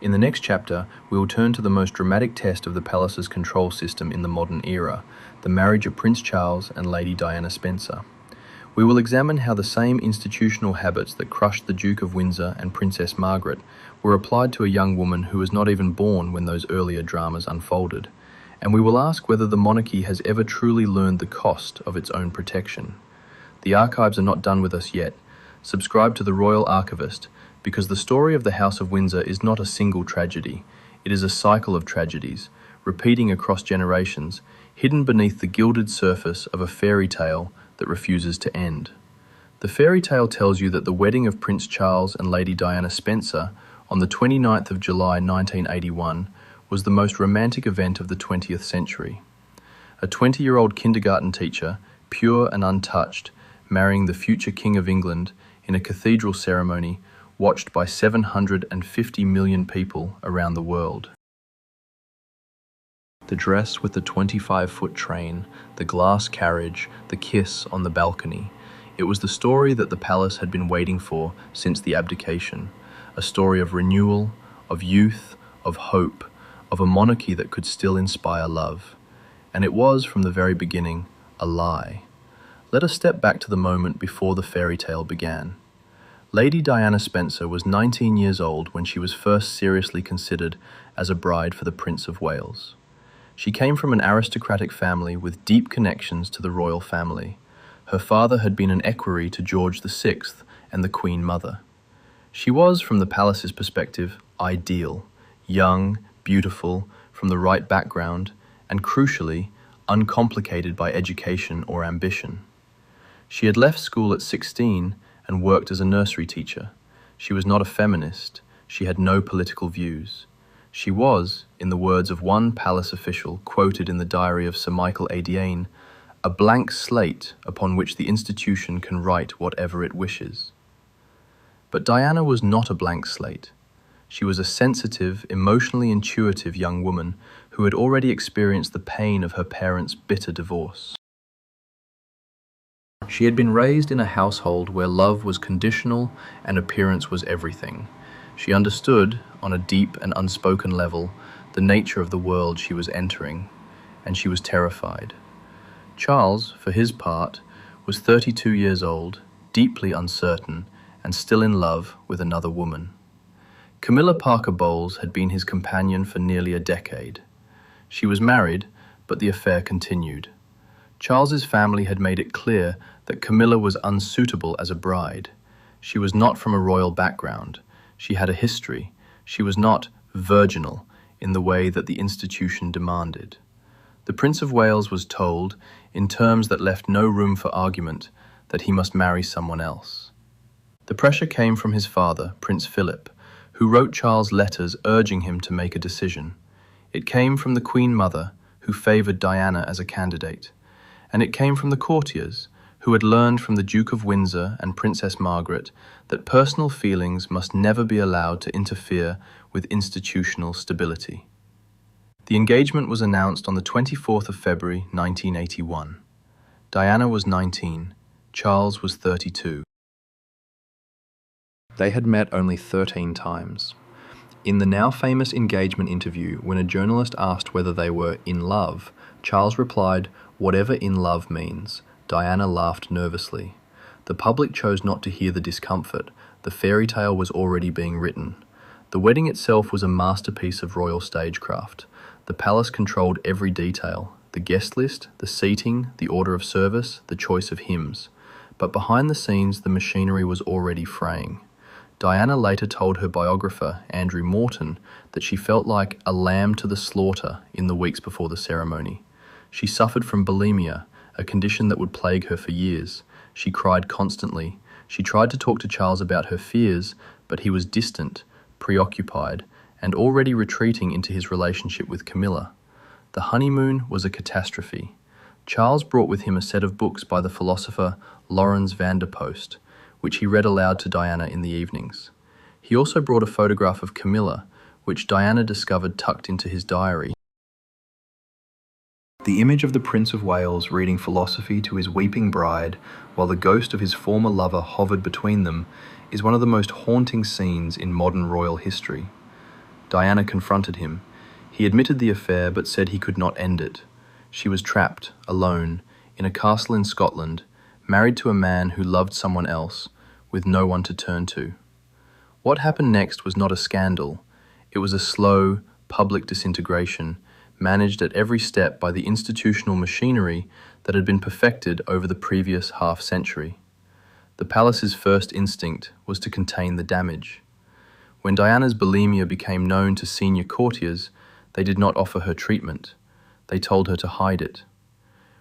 Speaker 1: In the next chapter, we will turn to the most dramatic test of the palace's control system in the modern era, the marriage of Prince Charles and Lady Diana Spencer. We will examine how the same institutional habits that crushed the Duke of Windsor and Princess Margaret were applied to a young woman who was not even born when those earlier dramas unfolded. And we will ask whether the monarchy has ever truly learned the cost of its own protection. The archives are not done with us yet. Subscribe to the Royal Archivist, because the story of the House of Windsor is not a single tragedy. It is a cycle of tragedies, repeating across generations, hidden beneath the gilded surface of a fairy tale that refuses to end. The fairy tale tells you that the wedding of Prince Charles and Lady Diana Spencer on the 29th of July 1981 was the most romantic event of the 20th century. A 20-year-old kindergarten teacher, pure and untouched, marrying the future King of England in a cathedral ceremony watched by 750 million people around the world. The dress with the 25-foot train, the glass carriage, the kiss on the balcony. It was the story that the palace had been waiting for since the abdication. A story of renewal, of youth, of hope, of a monarchy that could still inspire love. And it was, from the very beginning, a lie. Let us step back to the moment before the fairy tale began. Lady Diana Spencer was 19 years old when she was first seriously considered as a bride for the Prince of Wales. She came from an aristocratic family with deep connections to the royal family. Her father had been an equerry to George VI and the Queen Mother. She was, from the palace's perspective, ideal, young, beautiful, from the right background, and crucially, uncomplicated by education or ambition. She had left school at 16 and worked as a nursery teacher. She was not a feminist. She had no political views. She was, in the words of one palace official quoted in the diary of Sir Michael Adiane, a blank slate upon which the institution can write whatever it wishes. But Diana was not a blank slate. She was a sensitive, emotionally intuitive young woman who had already experienced the pain of her parents' bitter divorce. She had been raised in a household where love was conditional and appearance was everything. She understood, on a deep and unspoken level, the nature of the world she was entering, and she was terrified. Charles, for his part, was 32 years old, deeply uncertain, and still in love with another woman. Camilla Parker Bowles had been his companion for nearly a decade. She was married, but the affair continued. Charles's family had made it clear that Camilla was unsuitable as a bride. She was not from a royal background. She had a history. She was not virginal in the way that the institution demanded. The Prince of Wales was told, in terms that left no room for argument, that he must marry someone else. The pressure came from his father, Prince Philip, who wrote Charles letters urging him to make a decision. It came from the Queen Mother, who favoured Diana as a candidate. And it came from the courtiers, who had learned from the Duke of Windsor and Princess Margaret that personal feelings must never be allowed to interfere with institutional stability. The engagement was announced on the 24th of February 1981. Diana was 19, Charles was 32. They had met only 13 times. In the now famous engagement interview, when a journalist asked whether they were in love, Charles replied, "Whatever in love means." Diana laughed nervously. The public chose not to hear the discomfort. The fairy tale was already being written. The wedding itself was a masterpiece of royal stagecraft. The palace controlled every detail: the guest list, the seating, the order of service, the choice of hymns. But behind the scenes, the machinery was already fraying. Diana later told her biographer, Andrew Morton, that she felt like a lamb to the slaughter in the weeks before the ceremony. She suffered from bulimia, a condition that would plague her for years. She cried constantly. She tried to talk to Charles about her fears, but he was distant, preoccupied, and already retreating into his relationship with Camilla. The honeymoon was a catastrophe. Charles brought with him a set of books by the philosopher Laurens van der Post, which he read aloud to Diana in the evenings. He also brought a photograph of Camilla, which Diana discovered tucked into his diary. The image of the Prince of Wales reading philosophy to his weeping bride, while the ghost of his former lover hovered between them, is one of the most haunting scenes in modern royal history. Diana confronted him. He admitted the affair but said he could not end it. She was trapped, alone, in a castle in Scotland, married to a man who loved someone else, with no one to turn to. What happened next was not a scandal. It was a slow, public disintegration, managed at every step by the institutional machinery that had been perfected over the previous half-century. The palace's first instinct was to contain the damage. When Diana's bulimia became known to senior courtiers, they did not offer her treatment. They told her to hide it.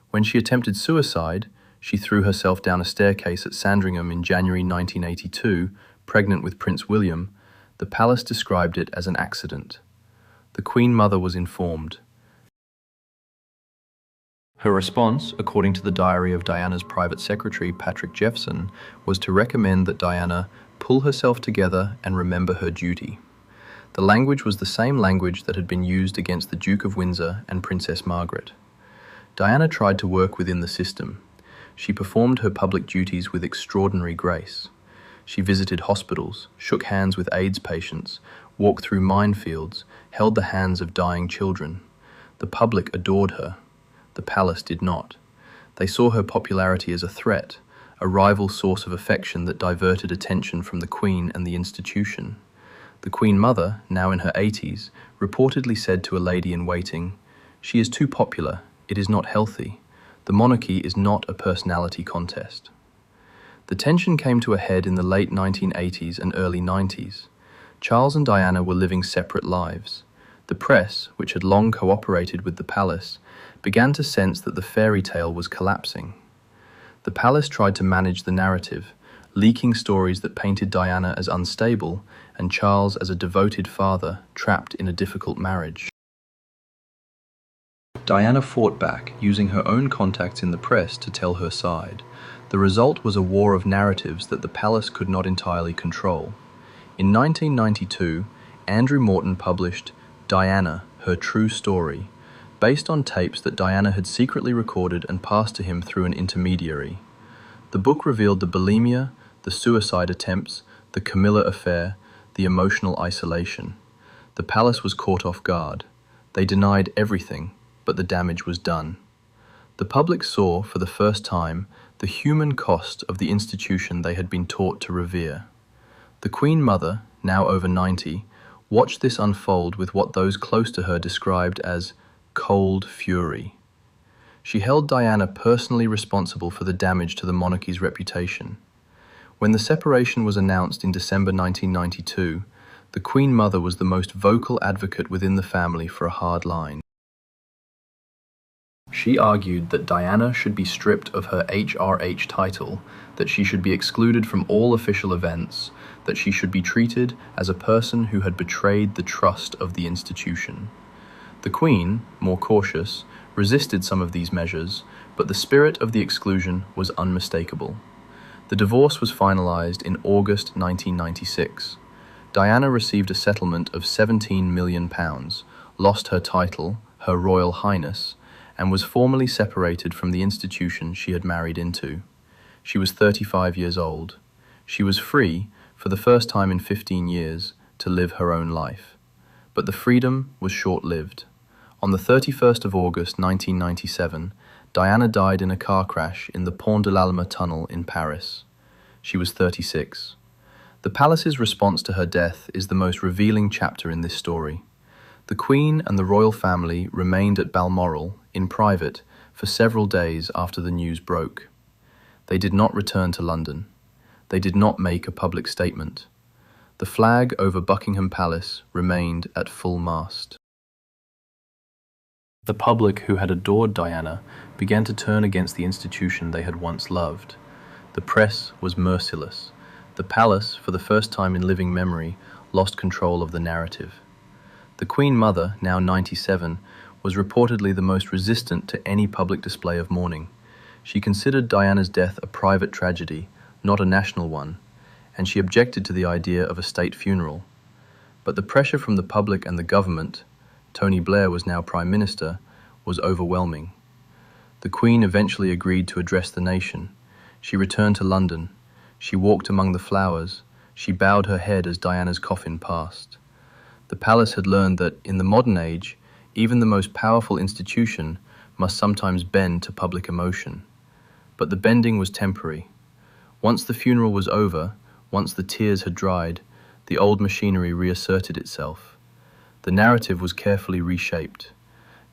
Speaker 1: When she attempted suicide, she threw herself down a staircase at Sandringham in January 1982, pregnant with Prince William. The palace described it as an accident. The Queen Mother was informed. Her response, according to the diary of Diana's private secretary, Patrick Jeffson, was to recommend that Diana pull herself together and remember her duty. The language was the same language that had been used against the Duke of Windsor and Princess Margaret. Diana tried to work within the system. She performed her public duties with extraordinary grace. She visited hospitals, shook hands with AIDS patients, walked through minefields, held the hands of dying children. The public adored her. The palace did not. They saw her popularity as a threat, a rival source of affection that diverted attention from the Queen and the institution. The Queen Mother, now in her 80s, reportedly said to a lady-in-waiting, "She is too popular. It is not healthy. The monarchy is not a personality contest." The tension came to a head in the late 1980s and early 90s. Charles and Diana were living separate lives. The press, which had long cooperated with the palace, began to sense that the fairy tale was collapsing. The palace tried to manage the narrative, leaking stories that painted Diana as unstable and Charles as a devoted father trapped in a difficult marriage. Diana fought back, using her own contacts in the press to tell her side. The result was a war of narratives that the palace could not entirely control. In 1992, Andrew Morton published Diana, Her True Story, based on tapes that Diana had secretly recorded and passed to him through an intermediary. The book revealed the bulimia, the suicide attempts, the Camilla affair, the emotional isolation. The palace was caught off guard. They denied everything, but the damage was done. The public saw, for the first time, the human cost of the institution they had been taught to revere. The Queen Mother, now over 90, watched this unfold with what those close to her described as cold fury. She held Diana personally responsible for the damage to the monarchy's reputation. When the separation was announced in December 1992, the Queen Mother was the most vocal advocate within the family for a hard line. She argued that Diana should be stripped of her HRH title, that she should be excluded from all official events, that she should be treated as a person who had betrayed the trust of the institution. The Queen, more cautious, resisted some of these measures, but the spirit of the exclusion was unmistakable. The divorce was finalized in August 1996. Diana received a settlement of £17 million, lost her title, Her Royal Highness, and was formally separated from the institution she had married into. She was 35 years old. She was free, for the first time in 15 years, to live her own life. But the freedom was short-lived. On the 31st of August 1997, Diana died in a car crash in the Pont de l'Alma tunnel in Paris. She was 36. The palace's response to her death is the most revealing chapter in this story. The Queen and the royal family remained at Balmoral, in private, for several days after the news broke. They did not return to London. They did not make a public statement. The flag over Buckingham Palace remained at full mast. The public who had adored Diana began to turn against the institution they had once loved. The press was merciless. The palace, for the first time in living memory, lost control of the narrative. The Queen Mother, now 97, was reportedly the most resistant to any public display of mourning. She considered Diana's death a private tragedy, not a national one, and she objected to the idea of a state funeral. But the pressure from the public and the government, Tony Blair was now Prime Minister, was overwhelming. The Queen eventually agreed to address the nation. She returned to London. She walked among the flowers. She bowed her head as Diana's coffin passed. The palace had learned that, in the modern age, even the most powerful institution must sometimes bend to public emotion. But the bending was temporary. Once the funeral was over, once the tears had dried, the old machinery reasserted itself. The narrative was carefully reshaped.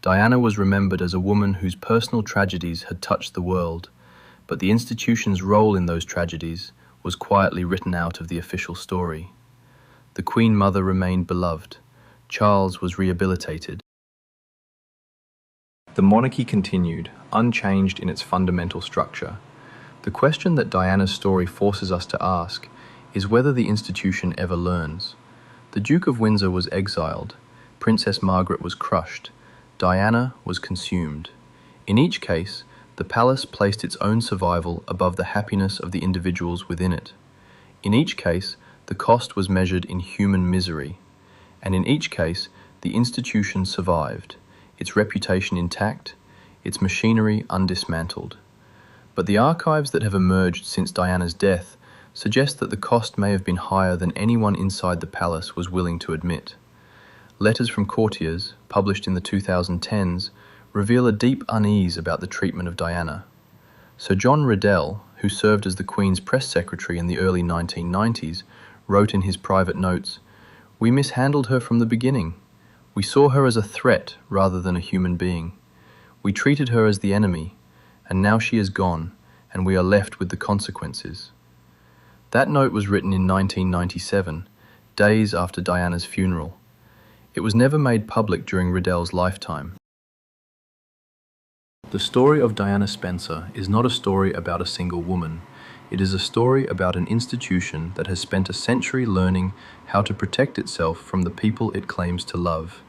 Speaker 1: Diana was remembered as a woman whose personal tragedies had touched the world, but the institution's role in those tragedies was quietly written out of the official story. The Queen Mother remained beloved. Charles was rehabilitated. The monarchy continued, unchanged in its fundamental structure. The question that Diana's story forces us to ask is whether the institution ever learns. The Duke of Windsor was exiled. Princess Margaret was crushed. Diana was consumed. In each case, the palace placed its own survival above the happiness of the individuals within it. In each case, the cost was measured in human misery. And in each case, the institution survived, its reputation intact, its machinery undismantled. But the archives that have emerged since Diana's death suggest that the cost may have been higher than anyone inside the palace was willing to admit. Letters from courtiers, published in the 2010s, reveal a deep unease about the treatment of Diana. Sir John Riddell, who served as the Queen's press secretary in the early 1990s, wrote in his private notes, "We mishandled her from the beginning. We saw her as a threat rather than a human being. We treated her as the enemy, and now she is gone, and we are left with the consequences." That note was written in 1997, days after Diana's funeral. It was never made public during Riddell's lifetime. The story of Diana Spencer is not a story about a single woman. It is a story about an institution that has spent a century learning how to protect itself from the people it claims to love.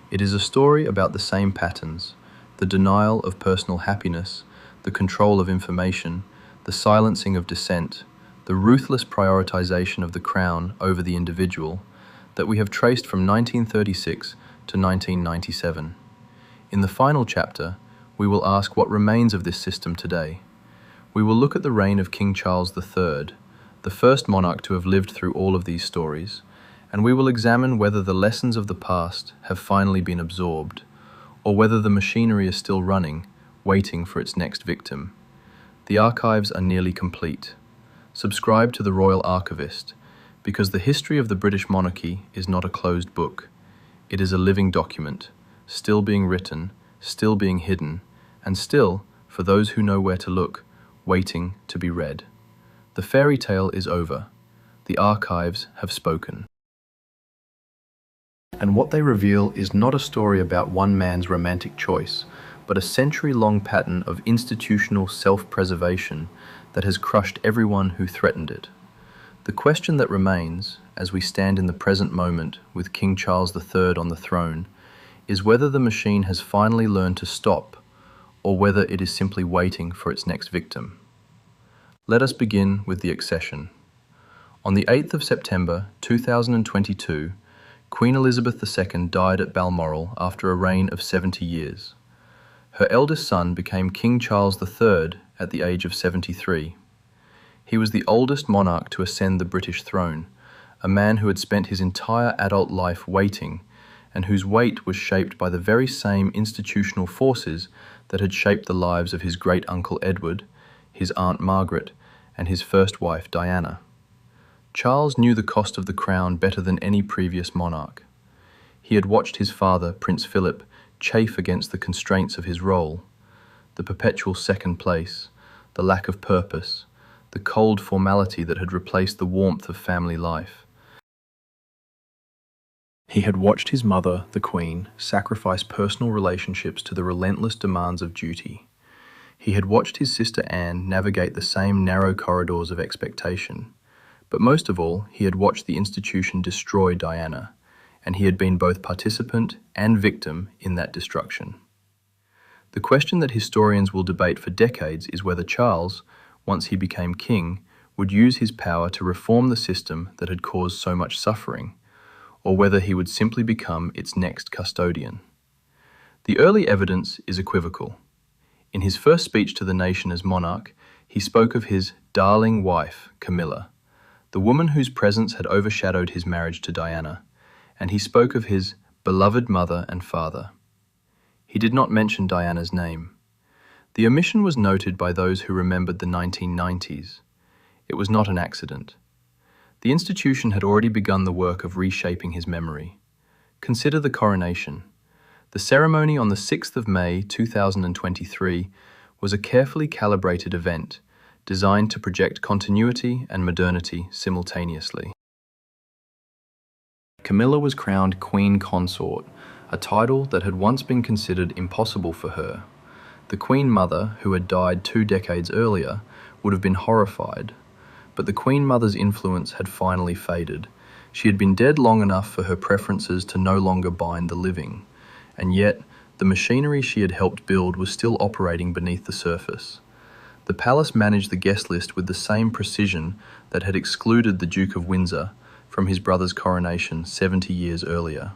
Speaker 1: It is a story about the same patterns: the denial of personal happiness, the control of information, the silencing of dissent, the ruthless prioritization of the crown over the individual, that we have traced from 1936 to 1997. In the final chapter, we will ask what remains of this system today. We will look at the reign of King Charles III, the first monarch to have lived through all of these stories, and we will examine whether the lessons of the past have finally been absorbed, or whether the machinery is still running, waiting for its next victim. The archives are nearly complete. Subscribe to the Royal Archivist, because the history of the British monarchy is not a closed book. It is a living document, still being written, still being hidden, and still, for those who know where to look, waiting to be read. The fairy tale is over. The archives have spoken. And what they reveal is not a story about one man's romantic choice, but a century-long pattern of institutional self-preservation that has crushed everyone who threatened it. The question that remains, as we stand in the present moment with King Charles III on the throne, is whether the machine has finally learned to stop, or whether it is simply waiting for its next victim. Let us begin with the accession. On the 8th of September 2022, Queen Elizabeth II died at Balmoral after a reign of 70 years. Her eldest son became King Charles III at the age of 73. He was the oldest monarch to ascend the British throne, a man who had spent his entire adult life waiting, and whose wait was shaped by the very same institutional forces that had shaped the lives of his great-uncle Edward, his Aunt Margaret, and his first wife Diana. Charles knew the cost of the crown better than any previous monarch. He had watched his father, Prince Philip, chafe against the constraints of his role, the perpetual second place, the lack of purpose, the cold formality that had replaced the warmth of family life. He had watched his mother, the Queen, sacrifice personal relationships to the relentless demands of duty. He had watched his sister Anne navigate the same narrow corridors of expectation. But most of all, he had watched the institution destroy Diana, and he had been both participant and victim in that destruction. The question that historians will debate for decades is whether Charles, once he became king, would use his power to reform the system that had caused so much suffering, or whether he would simply become its next custodian. The early evidence is equivocal. In his first speech to the nation as monarch, he spoke of his darling wife, Camilla, the woman whose presence had overshadowed his marriage to Diana, and he spoke of his beloved mother and father. He did not mention Diana's name. The omission was noted by those who remembered the 1990s. It was not an accident. The institution had already begun the work of reshaping his memory. Consider the coronation. The ceremony on the 6th of May 2023 was a carefully calibrated event designed to project continuity and modernity simultaneously. Camilla was crowned Queen Consort, a title that had once been considered impossible for her. The Queen Mother, who had died 2 decades earlier, would have been horrified. But the Queen Mother's influence had finally faded. She had been dead long enough for her preferences to no longer bind the living, and yet the machinery she had helped build was still operating beneath the surface. The palace managed the guest list with the same precision that had excluded the Duke of Windsor from his brother's coronation 70 years earlier.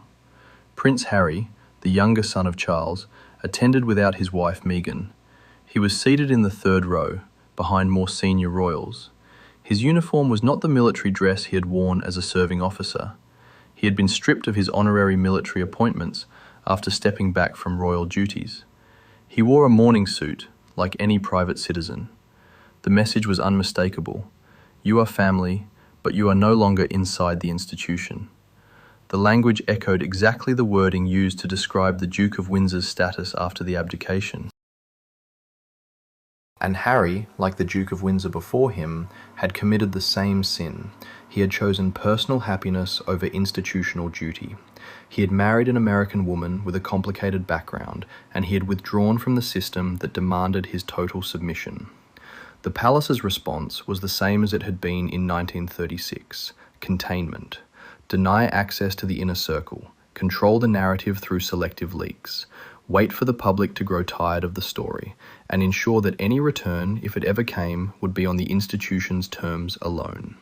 Speaker 1: Prince Harry, the younger son of Charles, attended without his wife Meghan. He was seated in the 3rd row, behind more senior royals. His uniform was not the military dress he had worn as a serving officer. He had been stripped of his honorary military appointments after stepping back from royal duties. He wore a mourning suit, like any private citizen. The message was unmistakable. You are family, but you are no longer inside the institution. The language echoed exactly the wording used to describe the Duke of Windsor's status after the abdication. And Harry, like the Duke of Windsor before him, had committed the same sin. He had chosen personal happiness over institutional duty. He had married an American woman with a complicated background, and he had withdrawn from the system that demanded his total submission. The palace's response was the same as it had been in 1936: containment. Deny access to the inner circle, control the narrative through selective leaks, wait for the public to grow tired of the story, and ensure that any return, if it ever came, would be on the institution's terms alone.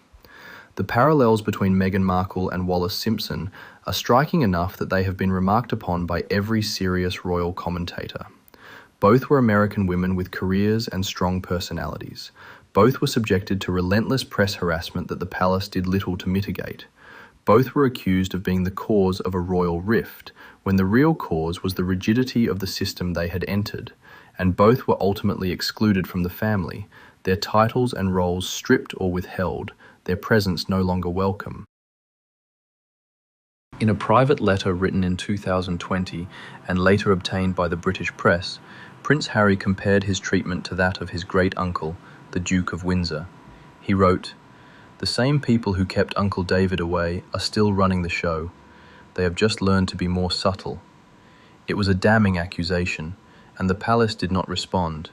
Speaker 1: The parallels between Meghan Markle and Wallis Simpson are striking enough that they have been remarked upon by every serious royal commentator. Both were American women with careers and strong personalities. Both were subjected to relentless press harassment that the palace did little to mitigate. Both were accused of being the cause of a royal rift, when the real cause was the rigidity of the system they had entered, and both were ultimately excluded from the family, their titles and roles stripped or withheld, their presence no longer welcome. In a private letter written in 2020 and later obtained by the British press, Prince Harry compared his treatment to that of his great-uncle, the Duke of Windsor. He wrote, "The same people who kept Uncle David away are still running the show. They have just learned to be more subtle." It was a damning accusation, and the palace did not respond.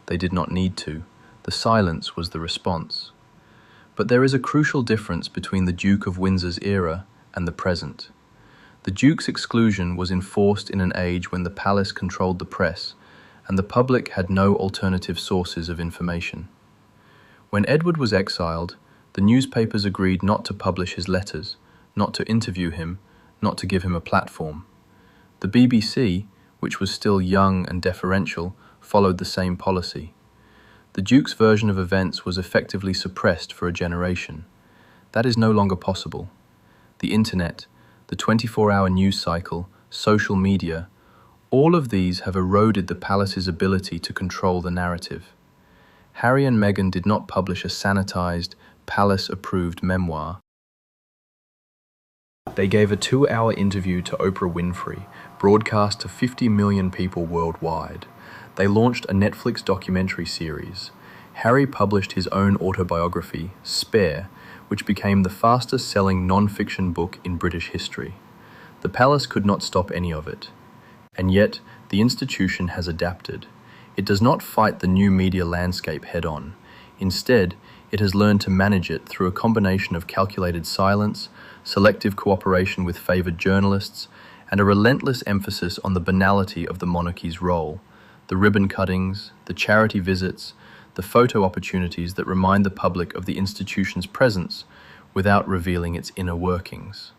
Speaker 1: They did not need to. The silence was the response. But there is a crucial difference between the Duke of Windsor's era and the present. The Duke's exclusion was enforced in an age when the palace controlled the press, and the public had no alternative sources of information. When Edward was exiled, the newspapers agreed not to publish his letters, not to interview him, not to give him a platform. The BBC, which was still young and deferential, followed the same policy. The Duke's version of events was effectively suppressed for a generation. That is no longer possible. The internet, the 24-hour news cycle, social media, all of these have eroded the palace's ability to control the narrative. Harry and Meghan did not publish a sanitized, palace-approved memoir. They gave a 2-hour interview to Oprah Winfrey, broadcast to 50 million people worldwide. They launched a Netflix documentary series. Harry published his own autobiography, Spare, which became the fastest-selling non-fiction book in British history. The palace could not stop any of it. And yet, the institution has adapted. It does not fight the new media landscape head-on. Instead, it has learned to manage it through a combination of calculated silence, selective cooperation with favoured journalists, and a relentless emphasis on the banality of the monarchy's role, the ribbon cuttings, the charity visits, the photo opportunities that remind the public of the institution's presence without revealing its inner workings.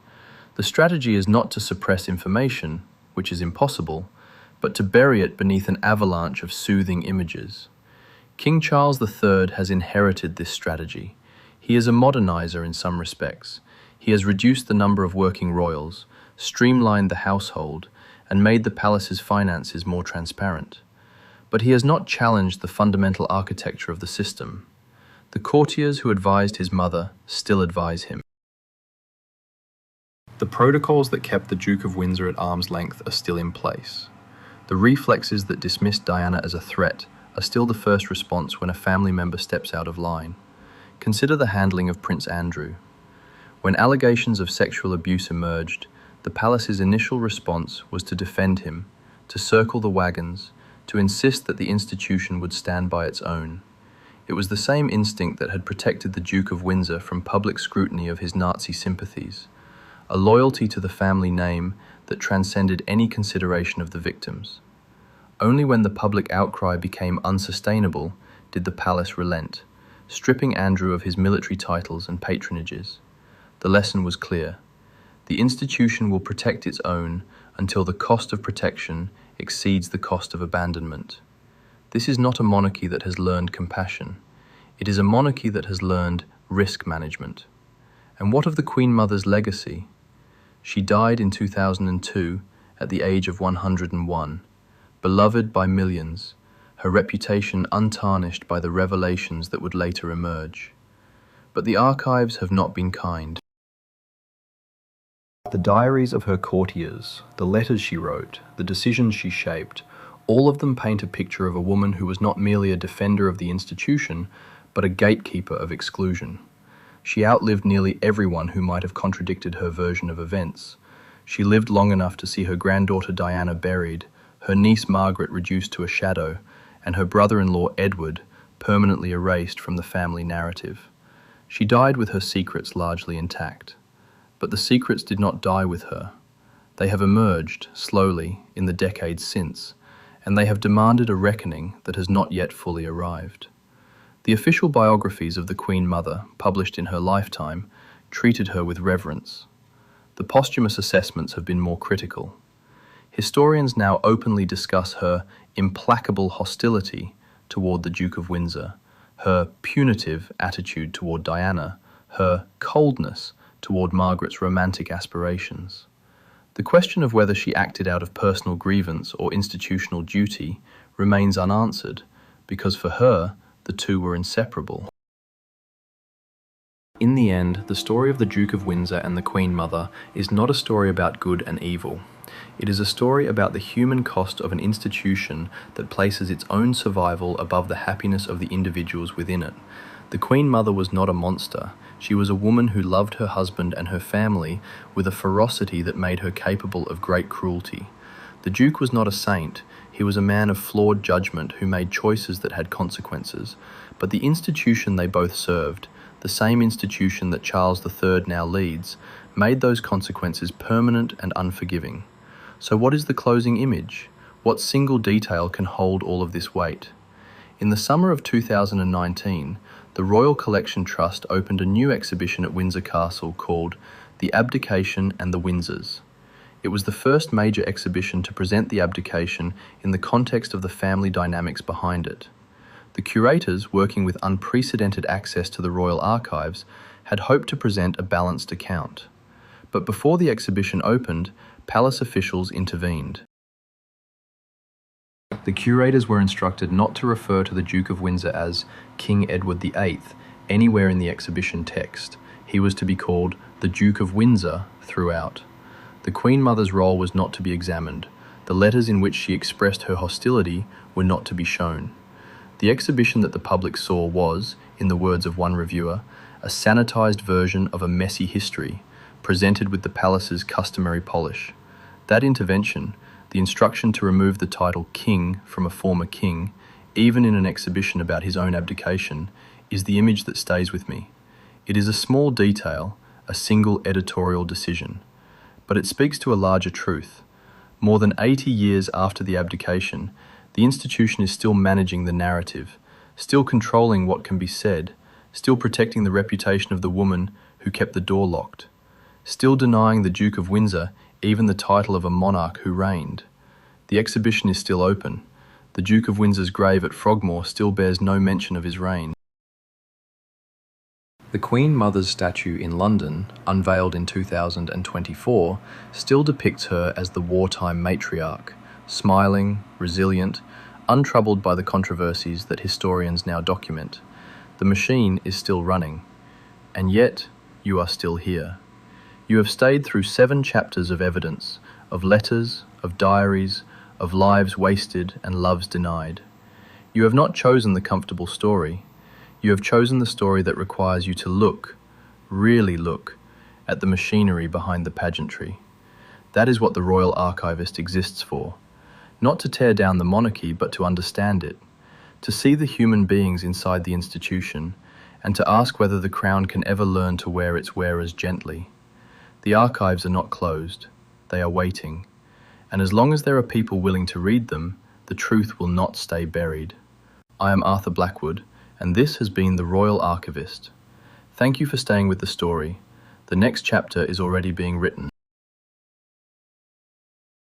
Speaker 1: The strategy is not to suppress information, which is impossible, but to bury it beneath an avalanche of soothing images. King Charles III has inherited this strategy. He is a modernizer in some respects. He has reduced the number of working royals, streamlined the household, and made the palace's finances more transparent. But he has not challenged the fundamental architecture of the system. The courtiers who advised his mother still advise him. The protocols that kept the Duke of Windsor at arm's length are still in place. The reflexes that dismissed Diana as a threat are still the first response when a family member steps out of line. Consider the handling of Prince Andrew. When allegations of sexual abuse emerged, the palace's initial response was to defend him, to circle the wagons, to insist that the institution would stand by its own. It was the same instinct that had protected the Duke of Windsor from public scrutiny of his Nazi sympathies, a loyalty to the family name that transcended any consideration of the victims. Only when the public outcry became unsustainable did the palace relent, stripping Andrew of his military titles and patronages. The lesson was clear. The institution will protect its own until the cost of protection exceeds the cost of abandonment. This is not a monarchy that has learned compassion. It is a monarchy that has learned risk management. And what of the Queen Mother's legacy? She died in 2002 at the age of 101, beloved by millions, her reputation untarnished by the revelations that would later emerge. But the archives have not been kind. The diaries of her courtiers, the letters she wrote, the decisions she shaped, all of them paint a picture of a woman who was not merely a defender of the institution, but a gatekeeper of exclusion. She outlived nearly everyone who might have contradicted her version of events. She lived long enough to see her granddaughter Diana buried, her niece Margaret reduced to a shadow, and her brother-in-law Edward permanently erased from the family narrative. She died with her secrets largely intact. But the secrets did not die with her. They have emerged, slowly, in the decades since, and they have demanded a reckoning that has not yet fully arrived. The official biographies of the Queen Mother, published in her lifetime, treated her with reverence. The posthumous assessments have been more critical. Historians now openly discuss her implacable hostility toward the Duke of Windsor, her punitive attitude toward Diana, her coldness toward Margaret's romantic aspirations. The question of whether she acted out of personal grievance or institutional duty remains unanswered, because for her, the two were inseparable. In the end, the story of the Duke of Windsor and the Queen Mother is not a story about good and evil. It is a story about the human cost of an institution that places its own survival above the happiness of the individuals within it. The Queen Mother was not a monster. She was a woman who loved her husband and her family with a ferocity that made her capable of great cruelty. The Duke was not a saint. He was a man of flawed judgment who made choices that had consequences. But the institution they both served, the same institution that Charles III now leads, made those consequences permanent and unforgiving. So what is the closing image? What single detail can hold all of this weight? In the summer of 2019, the Royal Collection Trust opened a new exhibition at Windsor Castle called The Abdication and the Windsors. It was the first major exhibition to present the abdication in the context of the family dynamics behind it. The curators, working with unprecedented access to the royal archives, had hoped to present a balanced account. But before the exhibition opened, palace officials intervened. The curators were instructed not to refer to the Duke of Windsor as King Edward VIII anywhere in the exhibition text. He was to be called the Duke of Windsor throughout. The Queen Mother's role was not to be examined. The letters in which she expressed her hostility were not to be shown. The exhibition that the public saw was, in the words of one reviewer, a sanitized version of a messy history, presented with the palace's customary polish. That intervention, the instruction to remove the title King from a former king, even in an exhibition about his own abdication, is the image that stays with me. It is a small detail, a single editorial decision, but it speaks to a larger truth. More than 80 years after the abdication, the institution is still managing the narrative, still controlling what can be said, still protecting the reputation of the woman who kept the door locked, still denying the Duke of Windsor even the title of a monarch who reigned. The exhibition is still open. The Duke of Windsor's grave at Frogmore still bears no mention of his reign. The Queen Mother's statue in London, unveiled in 2024, still depicts her as the wartime matriarch, smiling, resilient, untroubled by the controversies that historians now document. The machine is still running, and yet you are still here. You have stayed through 7 chapters of evidence, of letters, of diaries, of lives wasted and loves denied. You have not chosen the comfortable story. You have chosen the story that requires you to look, really look, at the machinery behind the pageantry. That is what the Royal Archivist exists for. Not to tear down the monarchy, but to understand it, to see the human beings inside the institution, and to ask whether the crown can ever learn to wear its wearers gently. The archives are not closed, they are waiting, and as long as there are people willing to read them, the truth will not stay buried. I am Arthur Blackwood, and this has been The Royal Archivist. Thank you for staying with the story. The next chapter is already being written.